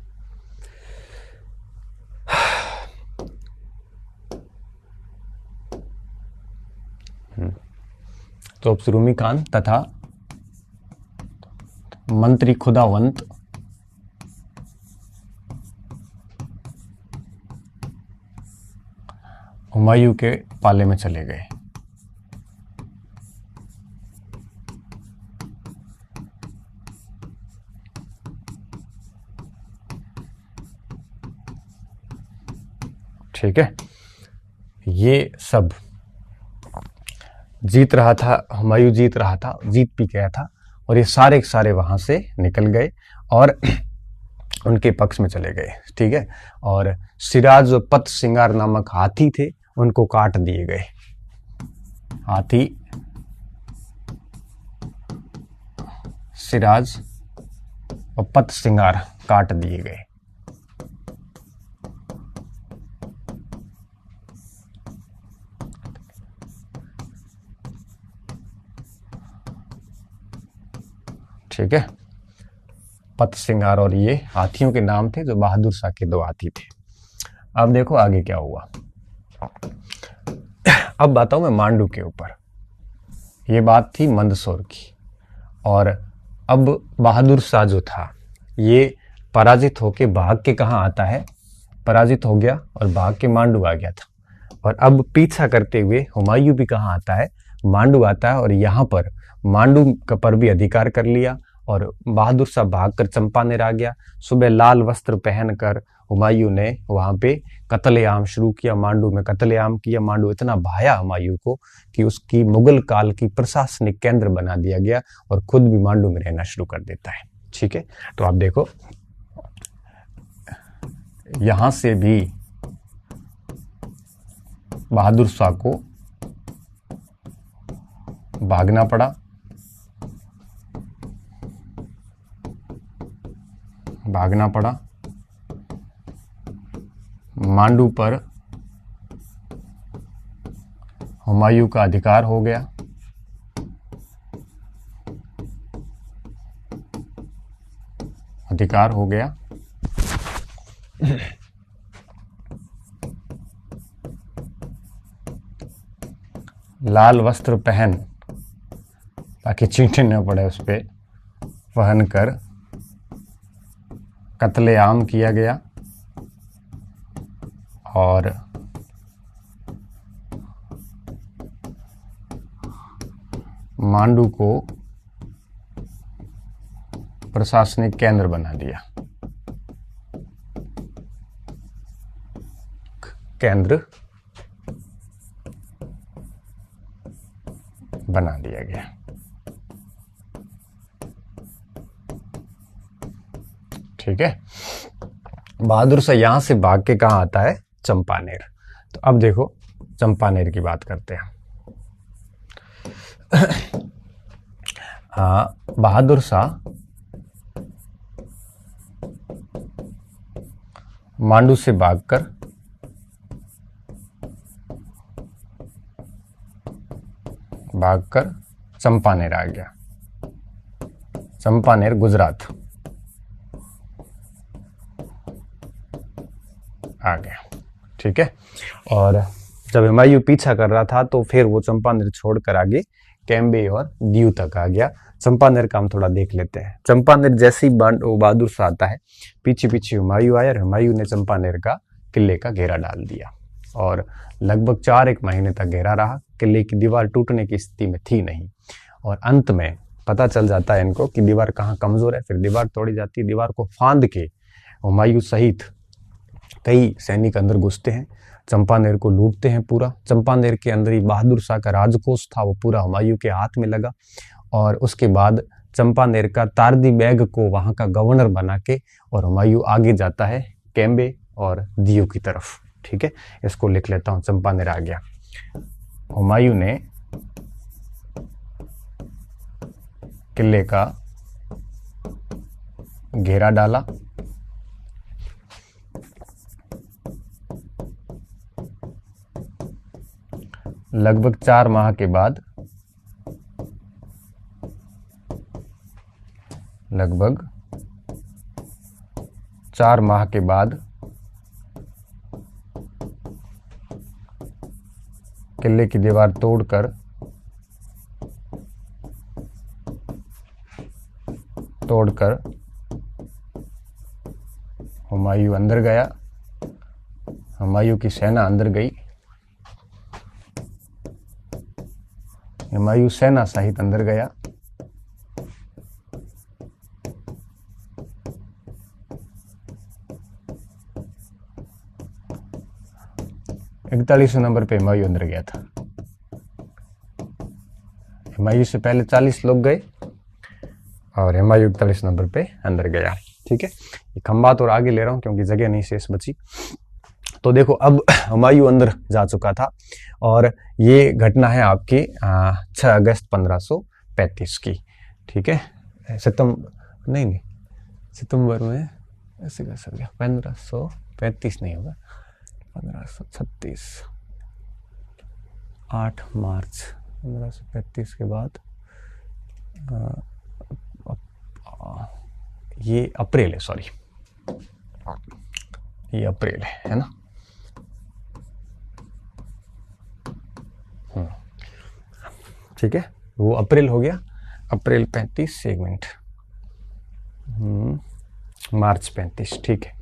तो रूमी खान तथा मंत्री खुदावंत हुमायूं के पाले में चले गए। ठीक है, ये सब जीत रहा था, हुमायूं जीत रहा था, जीत भी गया था, और ये सारे के सारे वहां से निकल गए और उनके पक्ष में चले गए। ठीक है, और सिराज और पत सिंगार नामक हाथी थे, उनको काट दिए गए। हाथी, सिराज और पत सिंगार काट दिए गए। ठीक है, पत सिंगार, और ये हाथियों के नाम थे जो बहादुर शाह के दो हाथी थे। अब देखो आगे क्या हुआ। अब बताऊं मैं मांडू के ऊपर। ये बात थी मंदसौर की, और अब बहादुर शाह जो था ये पराजित होके भाग के कहाँ आता है, पराजित हो गया और भाग के मांडू आ गया था। और अब पीछा करते हुए हुमायूं भी कहाँ आता है, मांडू आता है, और यहाँ पर मांडू का पर भी अधिकार कर लिया, और बहादुर शाह भागकर चंपानेर आ गया। सुबह लाल वस्त्र पहनकर हुमायूं ने वहां पे कत्लेआम शुरू किया, मांडू में कत्लेआम किया। मांडू इतना भाया हुमायूं को कि उसकी मुगल काल की प्रशासनिक केंद्र बना दिया गया, और खुद भी मांडू में रहना शुरू कर देता है। ठीक है, तो आप देखो यहां से भी बहादुर शाह को भागना पड़ा, भागना पड़ा। मांडू पर हुमायूं का अधिकार हो गया, अधिकार हो गया। लाल वस्त्र पहन, ताकि चींटे न पड़े उस पे, पहन कर कत्लेआम किया गया, और मांडू को प्रशासनिक केंद्र बना दिया, केंद्र बना दिया गया। ठीक है, बहादुर शाह यहां से भाग के कहां आता है, चंपानेर। तो अब देखो चंपानेर की बात करते हैं। बहादुर शाह मांडू से भागकर चंपानेर आ गया। चंपानेर गुजरात आ गया। ठीक है, और जब हुमायूं पीछा कर रहा था तो फिर वो चंपानेर छोड़कर आगे कैम्बे और दीव तक आ गया। चंपानेर का हम थोड़ा देख लेते हैं। चंपानेर जैसे ही बहादुर शाह आता है, पीछे पीछे हुमायूं आया, और हुमायूं ने चंपानेर का किले का घेरा डाल दिया, और लगभग 4 महीने तक घेरा रहा। किले की दीवार टूटने की स्थिति में थी नहीं, और अंत में पता चल जाता है इनको कि दीवार कहाँ कमजोर है। फिर दीवार तोड़ी जाती है। दीवार को फांद के हुमायूं सहित कई सैनिक अंदर घुसते हैं, चंपानेर को लूटते हैं पूरा। चंपानेर के अंदर ही बहादुर शाह का राजकोष था, वो पूरा हुमायूं के हाथ में लगा। और उसके बाद चंपानेर का तारदी बेग को वहां का गवर्नर बना के, और हुमायूं आगे जाता है कैम्बे और दीव की तरफ। ठीक है, इसको लिख लेता हूं, चंपानेर आ गया। हुमायूं ने किले का घेरा डाला, लगभग 4 माह के बाद, लगभग 4 माह के बाद किले की दीवार तोड़कर हुमायूं अंदर गया। हुमायूं की सेना अंदर गई, हुमायूं सेना सहित अंदर गया। इकतालीसवें नंबर पे हुमायूं अंदर गया था। हुमायूं से पहले 40 लोग गए और हुमायूं 41 नंबर पे अंदर गया। ठीक है, ये खंबात और आगे ले रहा हूँ क्योंकि जगह नहीं शेष बची। तो देखो अब हुमायूं अंदर जा चुका था और ये घटना है आपकी 6 अगस्त 1535 की। ठीक है, सितंबर में ऐसे कर सकते 1535 नहीं होगा, 1536, 8 मार्च 1535 के बाद ये अप्रैल है, सॉरी ये अप्रैल है ना। ठीक है, वो अप्रैल हो गया, अप्रैल 35, एक मिनट, मार्च 35। ठीक है,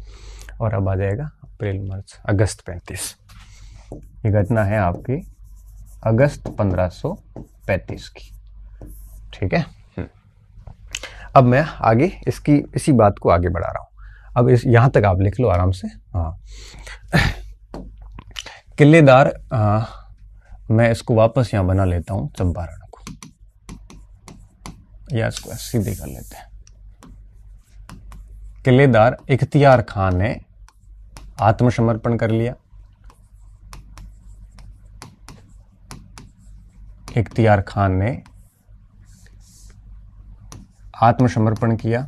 और अब आ जाएगा अप्रैल, मार्च, अगस्त 35। ये घटना है आपकी अगस्त 1535 की। ठीक है, अब मैं आगे इसी बात को आगे बढ़ा रहा हूं। अब यहां तक आप लिख लो आराम से। हाँ, किलेदार, मैं इसको वापस यहां बना लेता हूं चंपारण को, या इसको सीधे कर लेते हैं। किलेदार इख्तियार खान ने आत्मसमर्पण कर लिया। इख्तियार खान ने आत्मसमर्पण किया।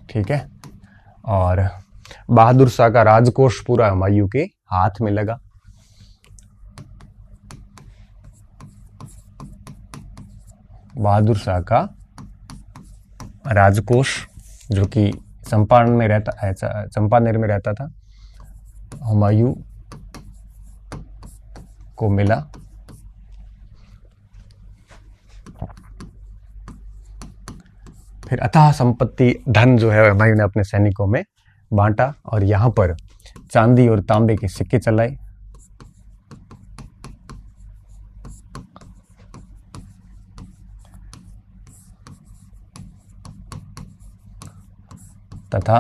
ठीक है, और बहादुर शाह का राजकोष पूरा हुमायूं के हाथ में लगा। बहादुर शाह का राजकोष जो कि चंपानेर में रहता था, हुमायूं को मिला। फिर अथाह संपत्ति धन जो है हुमायूं ने अपने सैनिकों में बांटा और यहां पर चांदी और तांबे के सिक्के चलाए। तथा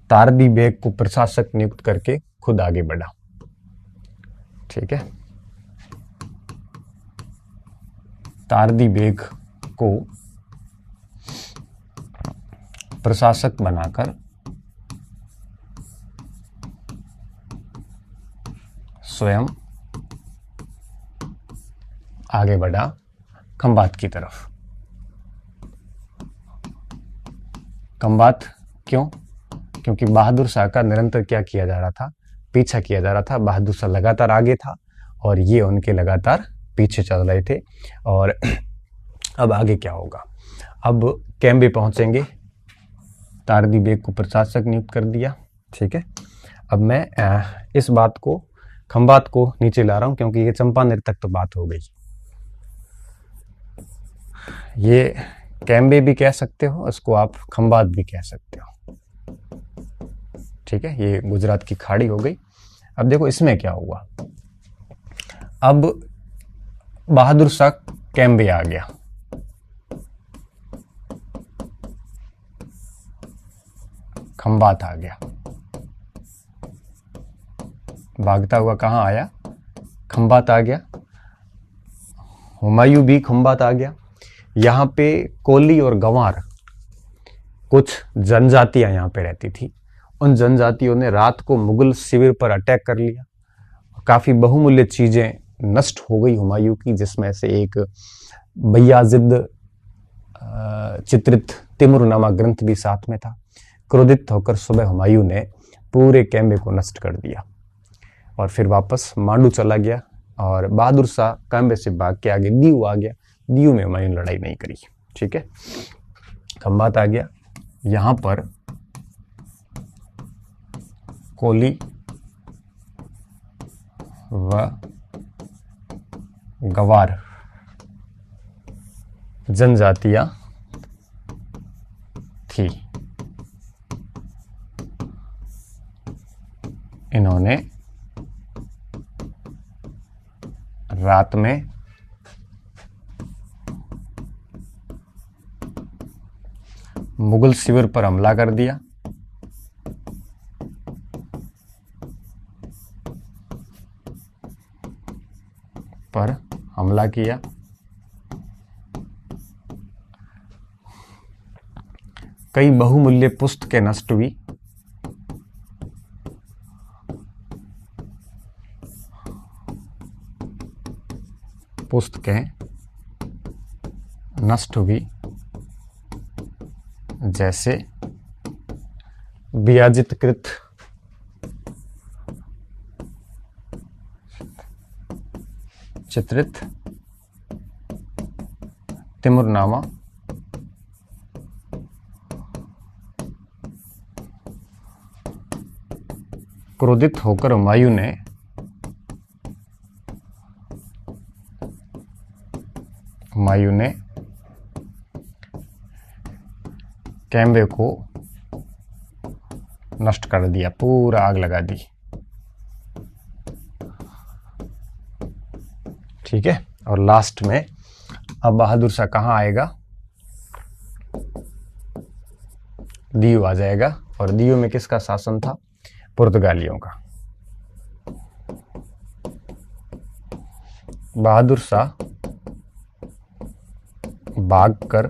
तारदी बेग को प्रशासक नियुक्त करके खुद आगे बढ़ा। ठीक है, तारदी बेग को प्रशासक बनाकर स्वयं आगे बढ़ा खंबात की तरफ। खंबात क्यों? क्योंकि बहादुर शाह का निरंतर क्या किया जा रहा था? पीछा किया जा रहा था। बहादुर शाह लगातार आगे था और ये उनके लगातार पीछे चल रहे थे। और अब आगे क्या होगा? अब कैम्बे पहुंचेंगे, तारदी बेग को प्रशासक नियुक्त कर दिया। ठीक है, अब मैं इस बात को, खंबात को नीचे ला रहा हूं क्योंकि ये चंपानेर तक तो बात हो गई। ये कैम्बे भी कह सकते हो, इसको आप खंबात भी कह सकते हो। ठीक है, ये गुजरात की खाड़ी हो गई। अब देखो इसमें क्या हुआ। अब बहादुर शाह कैम्बे आ गया। खंबात आ गया। भागता हुआ कहां आया? खंबात आ गया। हुमायूं भी खंबात आ गया। यहाँ पे कोली और गंवार, कुछ जनजातियां यहाँ पे रहती थी। उन जनजातियों ने रात को मुगल शिविर पर अटैक कर लिया। काफी बहुमूल्य चीजें नष्ट हो गई हुमायूं की, जिसमें से एक बयाजिद चित्रित तिमुरनामा ग्रंथ भी साथ में था। क्रोधित होकर सुबह हुमायूं ने पूरे कैम्बे को नष्ट कर दिया और फिर वापस मांडू चला गया। और बहादुर शाह कैम्बे से भाग के आगे दीऊ आ गया। दीऊ में हुमायूं ने लड़ाई नहीं करी। ठीक है, खंबात आ गया। यहां पर कोली व गंवार जनजातियां थी। इन्होंने रात में मुगल शिविर पर हमला कर दिया पर हमला किया। कई बहुमूल्य पुस्तकें नष्ट हुई। पुस्तकें नष्ट हुई, जैसे बियाजितकृत चित्रित तिमुरनामा, क्रोधित होकर हुमायूं ने कैमरे को नष्ट कर दिया, पूरा आग लगा दी। ठीक है, और लास्ट में अब बहादुर शाह कहाँ आएगा? दीव आ जाएगा। और दीव में किसका शासन था? पुर्तगालियों का। बहादुर शाह भागकर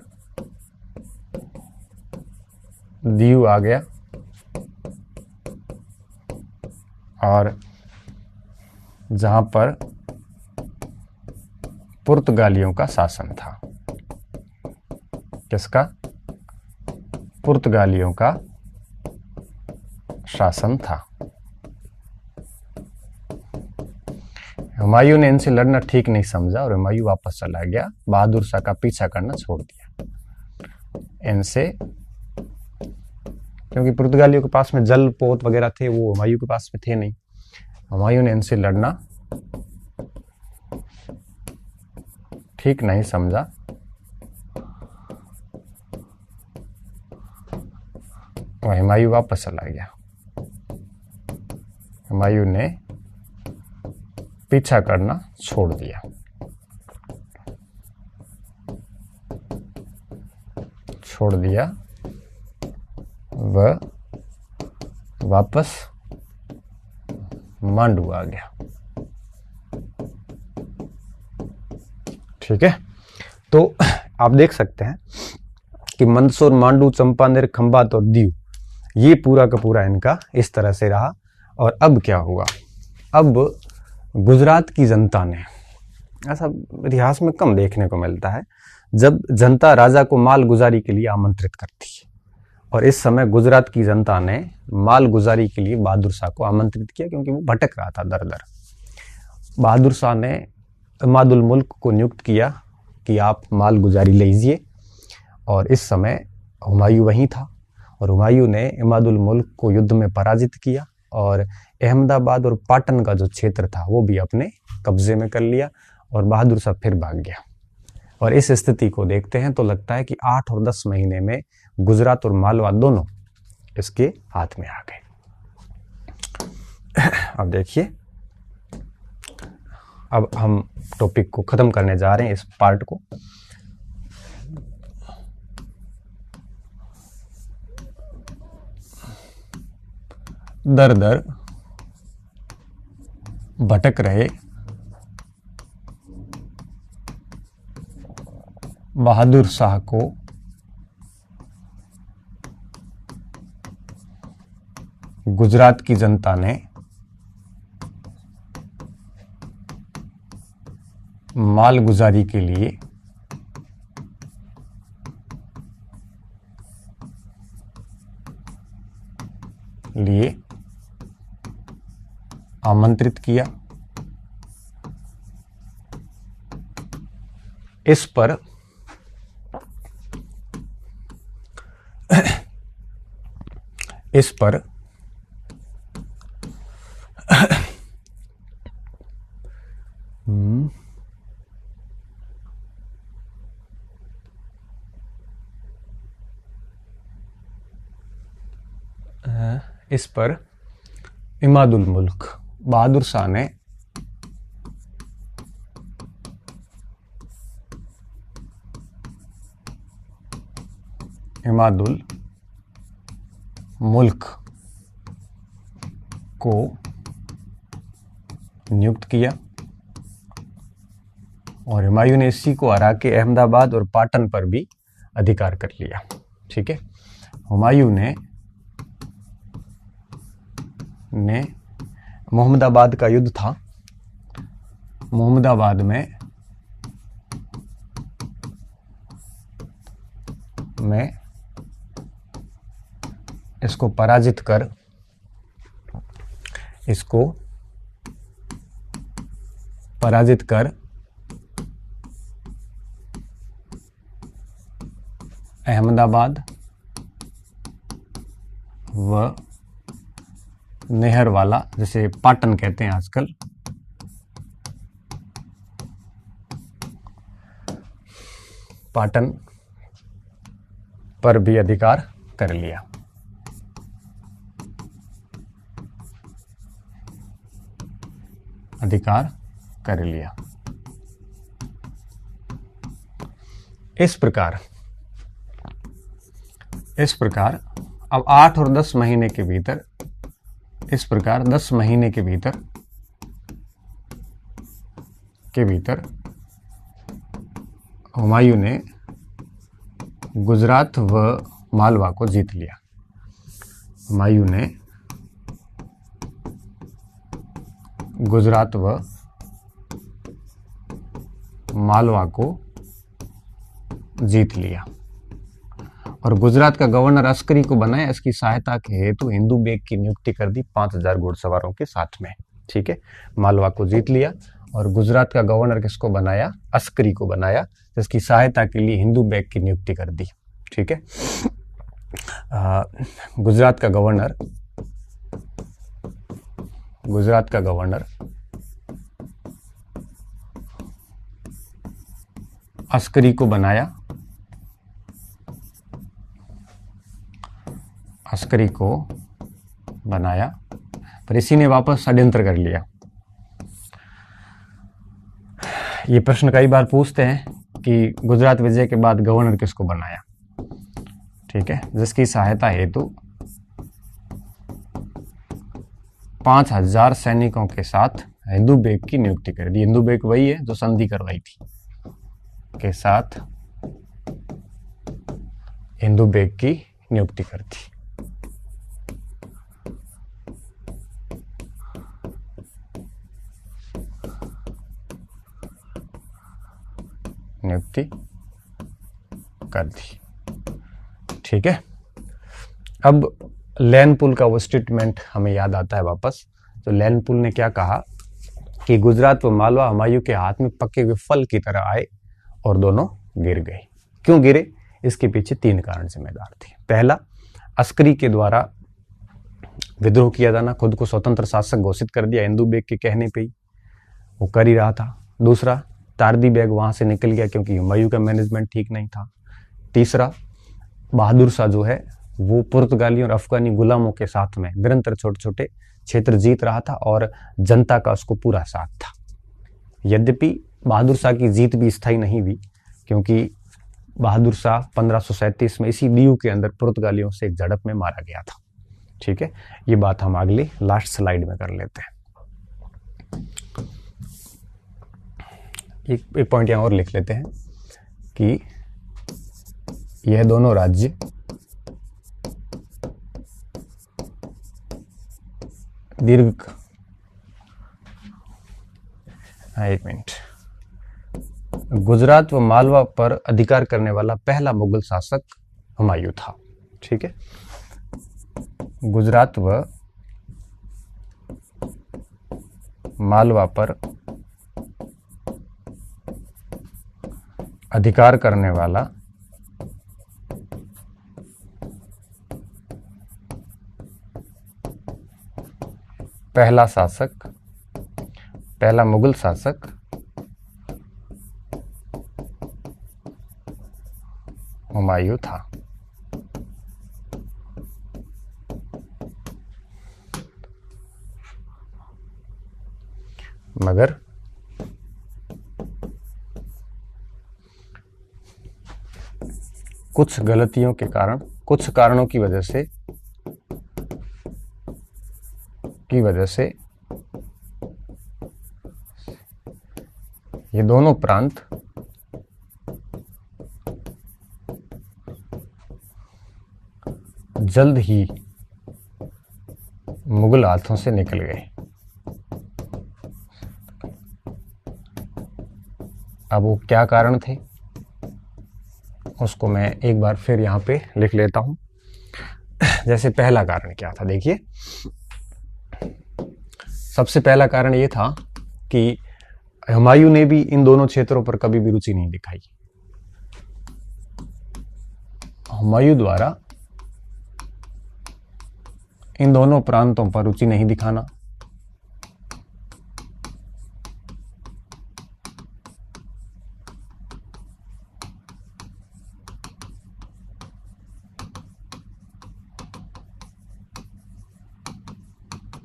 दीव आ गया और जहां पर पुर्तगालियों का शासन था। किसका? पुर्तगालियों का शासन था। हुमायूं ने इनसे लड़ना ठीक नहीं समझा और हुमायूं वापस चला गया, बहादुर शाह का पीछा करना छोड़ दिया इनसे, क्योंकि पुर्तगालियों के पास में जल पोत वगैरह थे, वो हुमायूं के पास में थे नहीं। हुमायूं ने इनसे लड़ना ठीक नहीं समझा और हुमायूं वापस चला गया। हुमायूं ने पीछा करना छोड़ दिया। वह वापस मांडू आ गया। ठीक है, तो आप देख सकते हैं कि मंदसौर, मांडू, चंपानेर, खंभात और दीव, ये पूरा का पूरा इनका इस तरह से रहा। और अब क्या हुआ? अब गुजरात की जनता ने, ऐसा इतिहास में कम देखने को मिलता है, जब जनता राजा को माल गुजारी के लिए आमंत्रित करती है, और इस समय गुजरात की जनता ने माल गुजारी के लिए बहादुर शाह को आमंत्रित किया, क्योंकि वो भटक रहा था दर दर। बहादुर शाह ने इमादुल मुल्क को नियुक्त किया कि आप माल गुजारी लीजिए, और इस समय हुमायूं वहीं था और हुमायूं ने इमादुल मुल्क को युद्ध में पराजित किया और अहमदाबाद और पाटन का जो क्षेत्र था वो भी अपने कब्जे में कर लिया और बहादुर शाह फिर भाग गया। और इस स्थिति को देखते हैं तो लगता है कि 8 और 10 महीने में गुजरात और मालवा दोनों इसके हाथ में आ गए। अब देखिए, अब हम टॉपिक को खत्म करने जा रहे हैं, इस पार्ट को। दर दर भटक रहे बहादुर शाह को गुजरात की जनता ने माल गुजारी के लिए आमंत्रित किया। इस पर इमादुल मुल्क, बहादुर शाह ने इमादुल मुल्क को नियुक्त किया और हुमायूं ने इसी को हरा के अहमदाबाद और पाटन पर भी अधिकार कर लिया। ठीक है, हुमायूं ने मोहम्मदाबाद का युद्ध था, मोहम्मदाबाद में इसको पराजित कर अहमदाबाद व नेहरवाला, जिसे पाटन कहते हैं आजकल, पाटन पर भी अधिकार कर लिया। इस प्रकार अब 8 और 10 महीने के भीतर, इस प्रकार 10 महीने के भीतर हुमायूं ने गुजरात व मालवा को जीत लिया। हुमायूं ने गुजरात व मालवा को जीत लिया और गुजरात का गवर्नर अस्करी को बनाया। इसकी सहायता के हेतु हिंदू बेग की नियुक्ति कर दी 5000 घुड़सवारों के साथ में। ठीक है, मालवा को जीत लिया और गुजरात का गवर्नर किसको बनाया? अस्करी को बनाया, जिसकी सहायता के लिए हिंदू बेग की नियुक्ति कर दी। ठीक है, गुजरात का गवर्नर अस्करी को बनाया, पर इसी ने वापस षड्यंत्र कर लिया। ये प्रश्न कई बार पूछते हैं कि गुजरात विजय के बाद गवर्नर किसको बनाया? ठीक है, जिसकी सहायता हेतु 5000 सैनिकों के साथ हिंदू बेग की नियुक्ति कर दी। हिंदू बेग वही है जो संधि करवाई थी, के साथ हिंदू बेग की नियुक्ति कर दी। ठीक है, अब लैनपुल का वो स्टेटमेंट हमें याद आता है वापस। तो लैनपुल ने क्या कहा कि गुजरात व मालवा हुमायूं के हाथ में पके हुए फल की तरह आए और दोनों गिर गए। क्यों गिरे? इसके पीछे 3 कारण जिम्मेदार थे। पहला, अस्करी के द्वारा विद्रोह किया जाना, खुद को स्वतंत्र शासक घोषित कर दिया हिंदू बेग के कहने पे ही, वो कर ही रहा था। दूसरा, तारदी बेग वहां से निकल गया क्योंकि हुमायूं का मैनेजमेंट ठीक नहीं था। तीसरा, बहादुर शाह जो है वो पुर्तगालियों और अफगानी गुलामों के साथ में निरंतर छोटे छोटे क्षेत्र जीत रहा था और जनता का उसको पूरा साथ था। यद्यपि बहादुर शाह की जीत भी स्थायी नहीं हुई, क्योंकि बहादुर शाह 1537 में इसी दीव के अंदर पुर्तगालियों से एक झड़प में मारा गया था। ठीक है, ये बात हम अगले लास्ट स्लाइड में कर लेते हैं। एक पॉइंट यहां और लिख लेते हैं कि यह दोनों राज्य गुजरात व मालवा पर अधिकार करने वाला पहला मुगल शासक हुमायूं था। ठीक है, गुजरात व मालवा पर अधिकार करने वाला पहला मुगल शासक हुमायूं था। मगर कुछ गलतियों के कारण, कुछ कारणों की वजह से ये दोनों प्रांत जल्द ही मुगल हाथों से निकल गए। अब वो क्या कारण थे उसको मैं एक बार फिर यहाँ पे लिख लेता हूँ। जैसे पहला कारण क्या था, देखिए सबसे पहला कारण ये था कि हुमायूं ने भी इन दोनों क्षेत्रों पर कभी भी रुचि नहीं दिखाई। हुमायूं द्वारा इन दोनों प्रांतों पर रुचि नहीं दिखाना,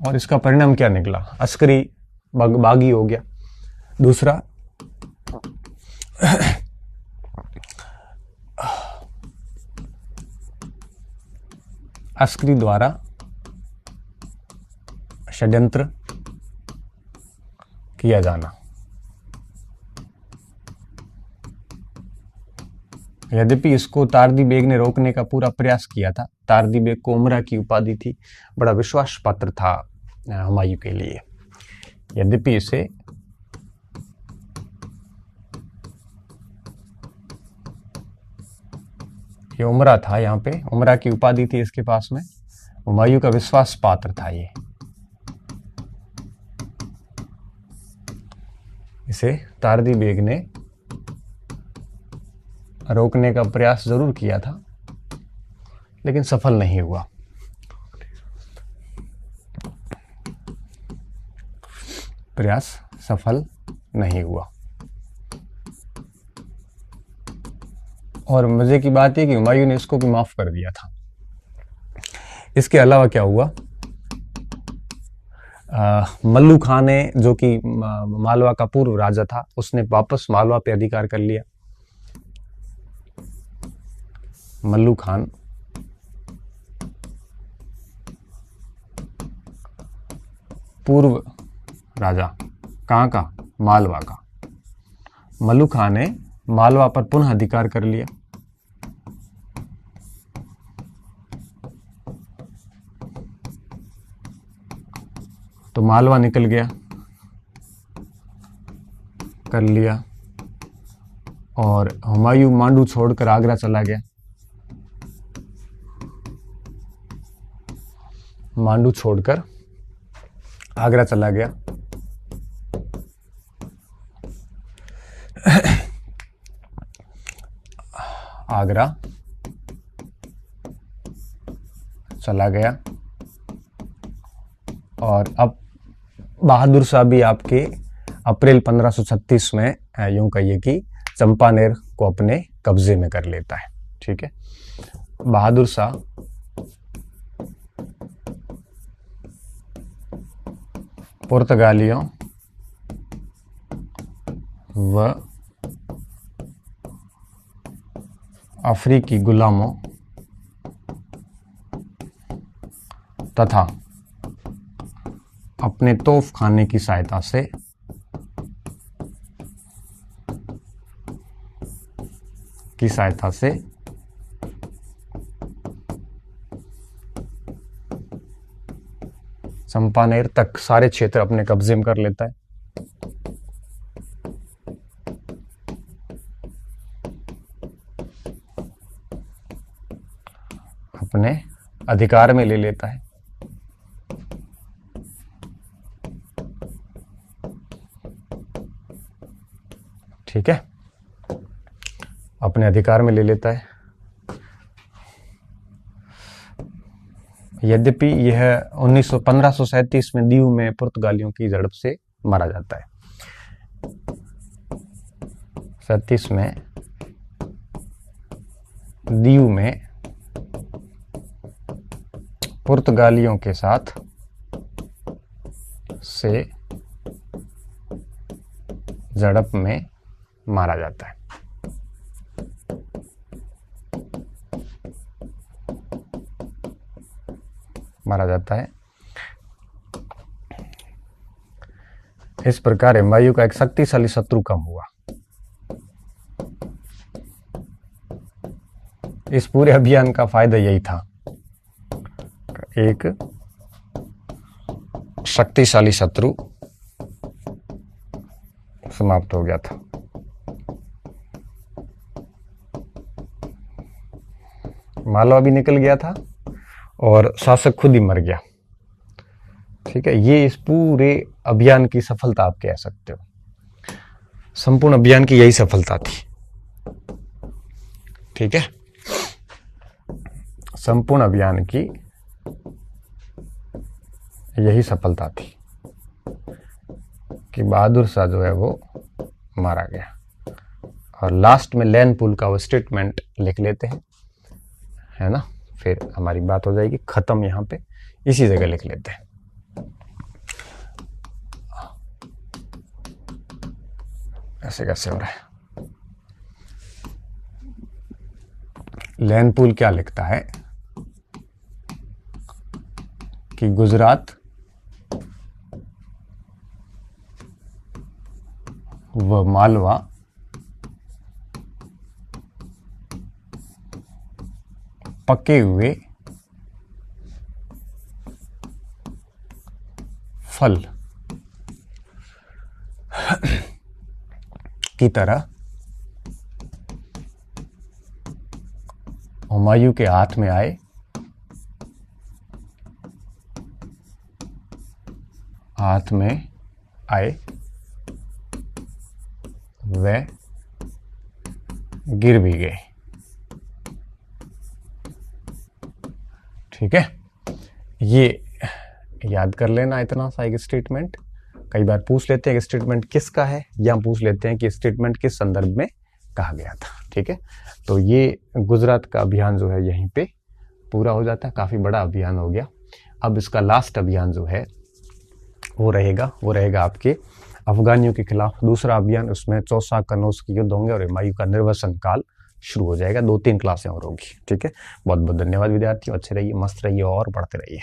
और इसका परिणाम क्या निकला, अस्करी बागी हो गया। दूसरा, अस्करी द्वारा षड्यंत्र किया जाना। यद्यपि इसको तारदी बेग ने रोकने का पूरा प्रयास किया था। तारदी बेग को उमरा की उपाधि थी, बड़ा विश्वास पात्र था हुमायूं के लिए। यद्यपि इसे ये उमरा था, यहाँ पे उमरा की उपाधि थी इसके पास में, हुमायूं का विश्वास पात्र था ये। इसे तारदी बेग ने रोकने का प्रयास जरूर किया था, लेकिन सफल नहीं हुआ। प्रयास सफल नहीं हुआ। और मजे की बात है कि हुमायूं ने इसको भी माफ कर दिया था। इसके अलावा क्या हुआ, मल्लू खान ने, जो कि मालवा का पूर्व राजा था, उसने वापस मालवा पे अधिकार कर लिया। मल्लू खान पूर्व राजा कहाँ का, मालवा का। मल्लू खान ने मालवा पर पुनः अधिकार कर लिया। तो मालवा निकल गया, कर लिया, और हुमायूं मांडू छोड़कर आगरा चला गया। मांडू छोड़कर आगरा चला गया। आगरा चला गया, और अब बहादुर शाह भी आपके अप्रैल 1536 में यूं कहिए कि चंपानेर को अपने कब्जे में कर लेता है। ठीक है, बहादुर शाह पुर्तगालियों व अफ्रीकी गुलामों तथा अपने तोफ खाने की सहायता से चंपानेर तक सारे क्षेत्र अपने कब्जे में कर लेता है। अपने अधिकार में ले लेता है। ठीक है, अपने अधिकार में ले लेता है। यद्यपि यह 1537 में दीव में पुर्तगालियों की झड़प से मारा जाता है। 37 में दीव में पुर्तगालियों के साथ से झड़प में मारा जाता है। इस प्रकार हुमायूं का एक शक्तिशाली शत्रु कम हुआ। इस पूरे अभियान का फायदा यही था एक शक्तिशाली शत्रु समाप्त हो गया था। मालवा भी निकल गया था और शासक खुद ही मर गया। ठीक है, ये इस पूरे अभियान की सफलता आप कह सकते हो। संपूर्ण अभियान की यही सफलता थी। ठीक है, संपूर्ण अभियान की यही सफलता थी कि बहादुर शाह जो है वो मारा गया। और लास्ट में लैनपुल का वो स्टेटमेंट लिख लेते हैं, है ना, फिर हमारी बात हो जाएगी खत्म। यहां पे इसी जगह लिख लेते हैं। ऐसे कैसे हो रहा है? लैनपुल क्या लिखता है कि गुजरात व मालवा पके हुए फल की तरह हुमायूं के हाथ में आए, वे गिर भी गए। ठीक है, ये याद कर लेना इतना सा एक स्टेटमेंट। कई बार पूछ लेते हैं कि स्टेटमेंट किसका है, या पूछ लेते हैं कि स्टेटमेंट किस संदर्भ में कहा गया था। ठीक है, तो ये गुजरात का अभियान जो है यहीं पे पूरा हो जाता है। काफी बड़ा अभियान हो गया। अब इसका लास्ट अभियान जो है वो रहेगा आपके अफगानियों के खिलाफ दूसरा अभियान। उसमें चौसा कनौज के युद्ध होंगे और हुमायूं का निर्वसन काल शुरू हो जाएगा। 2-3 क्लासें और होगी। ठीक है, बहुत बहुत धन्यवाद विद्यार्थियों। अच्छे रहिए, मस्त रहिए और पढ़ते रहिए।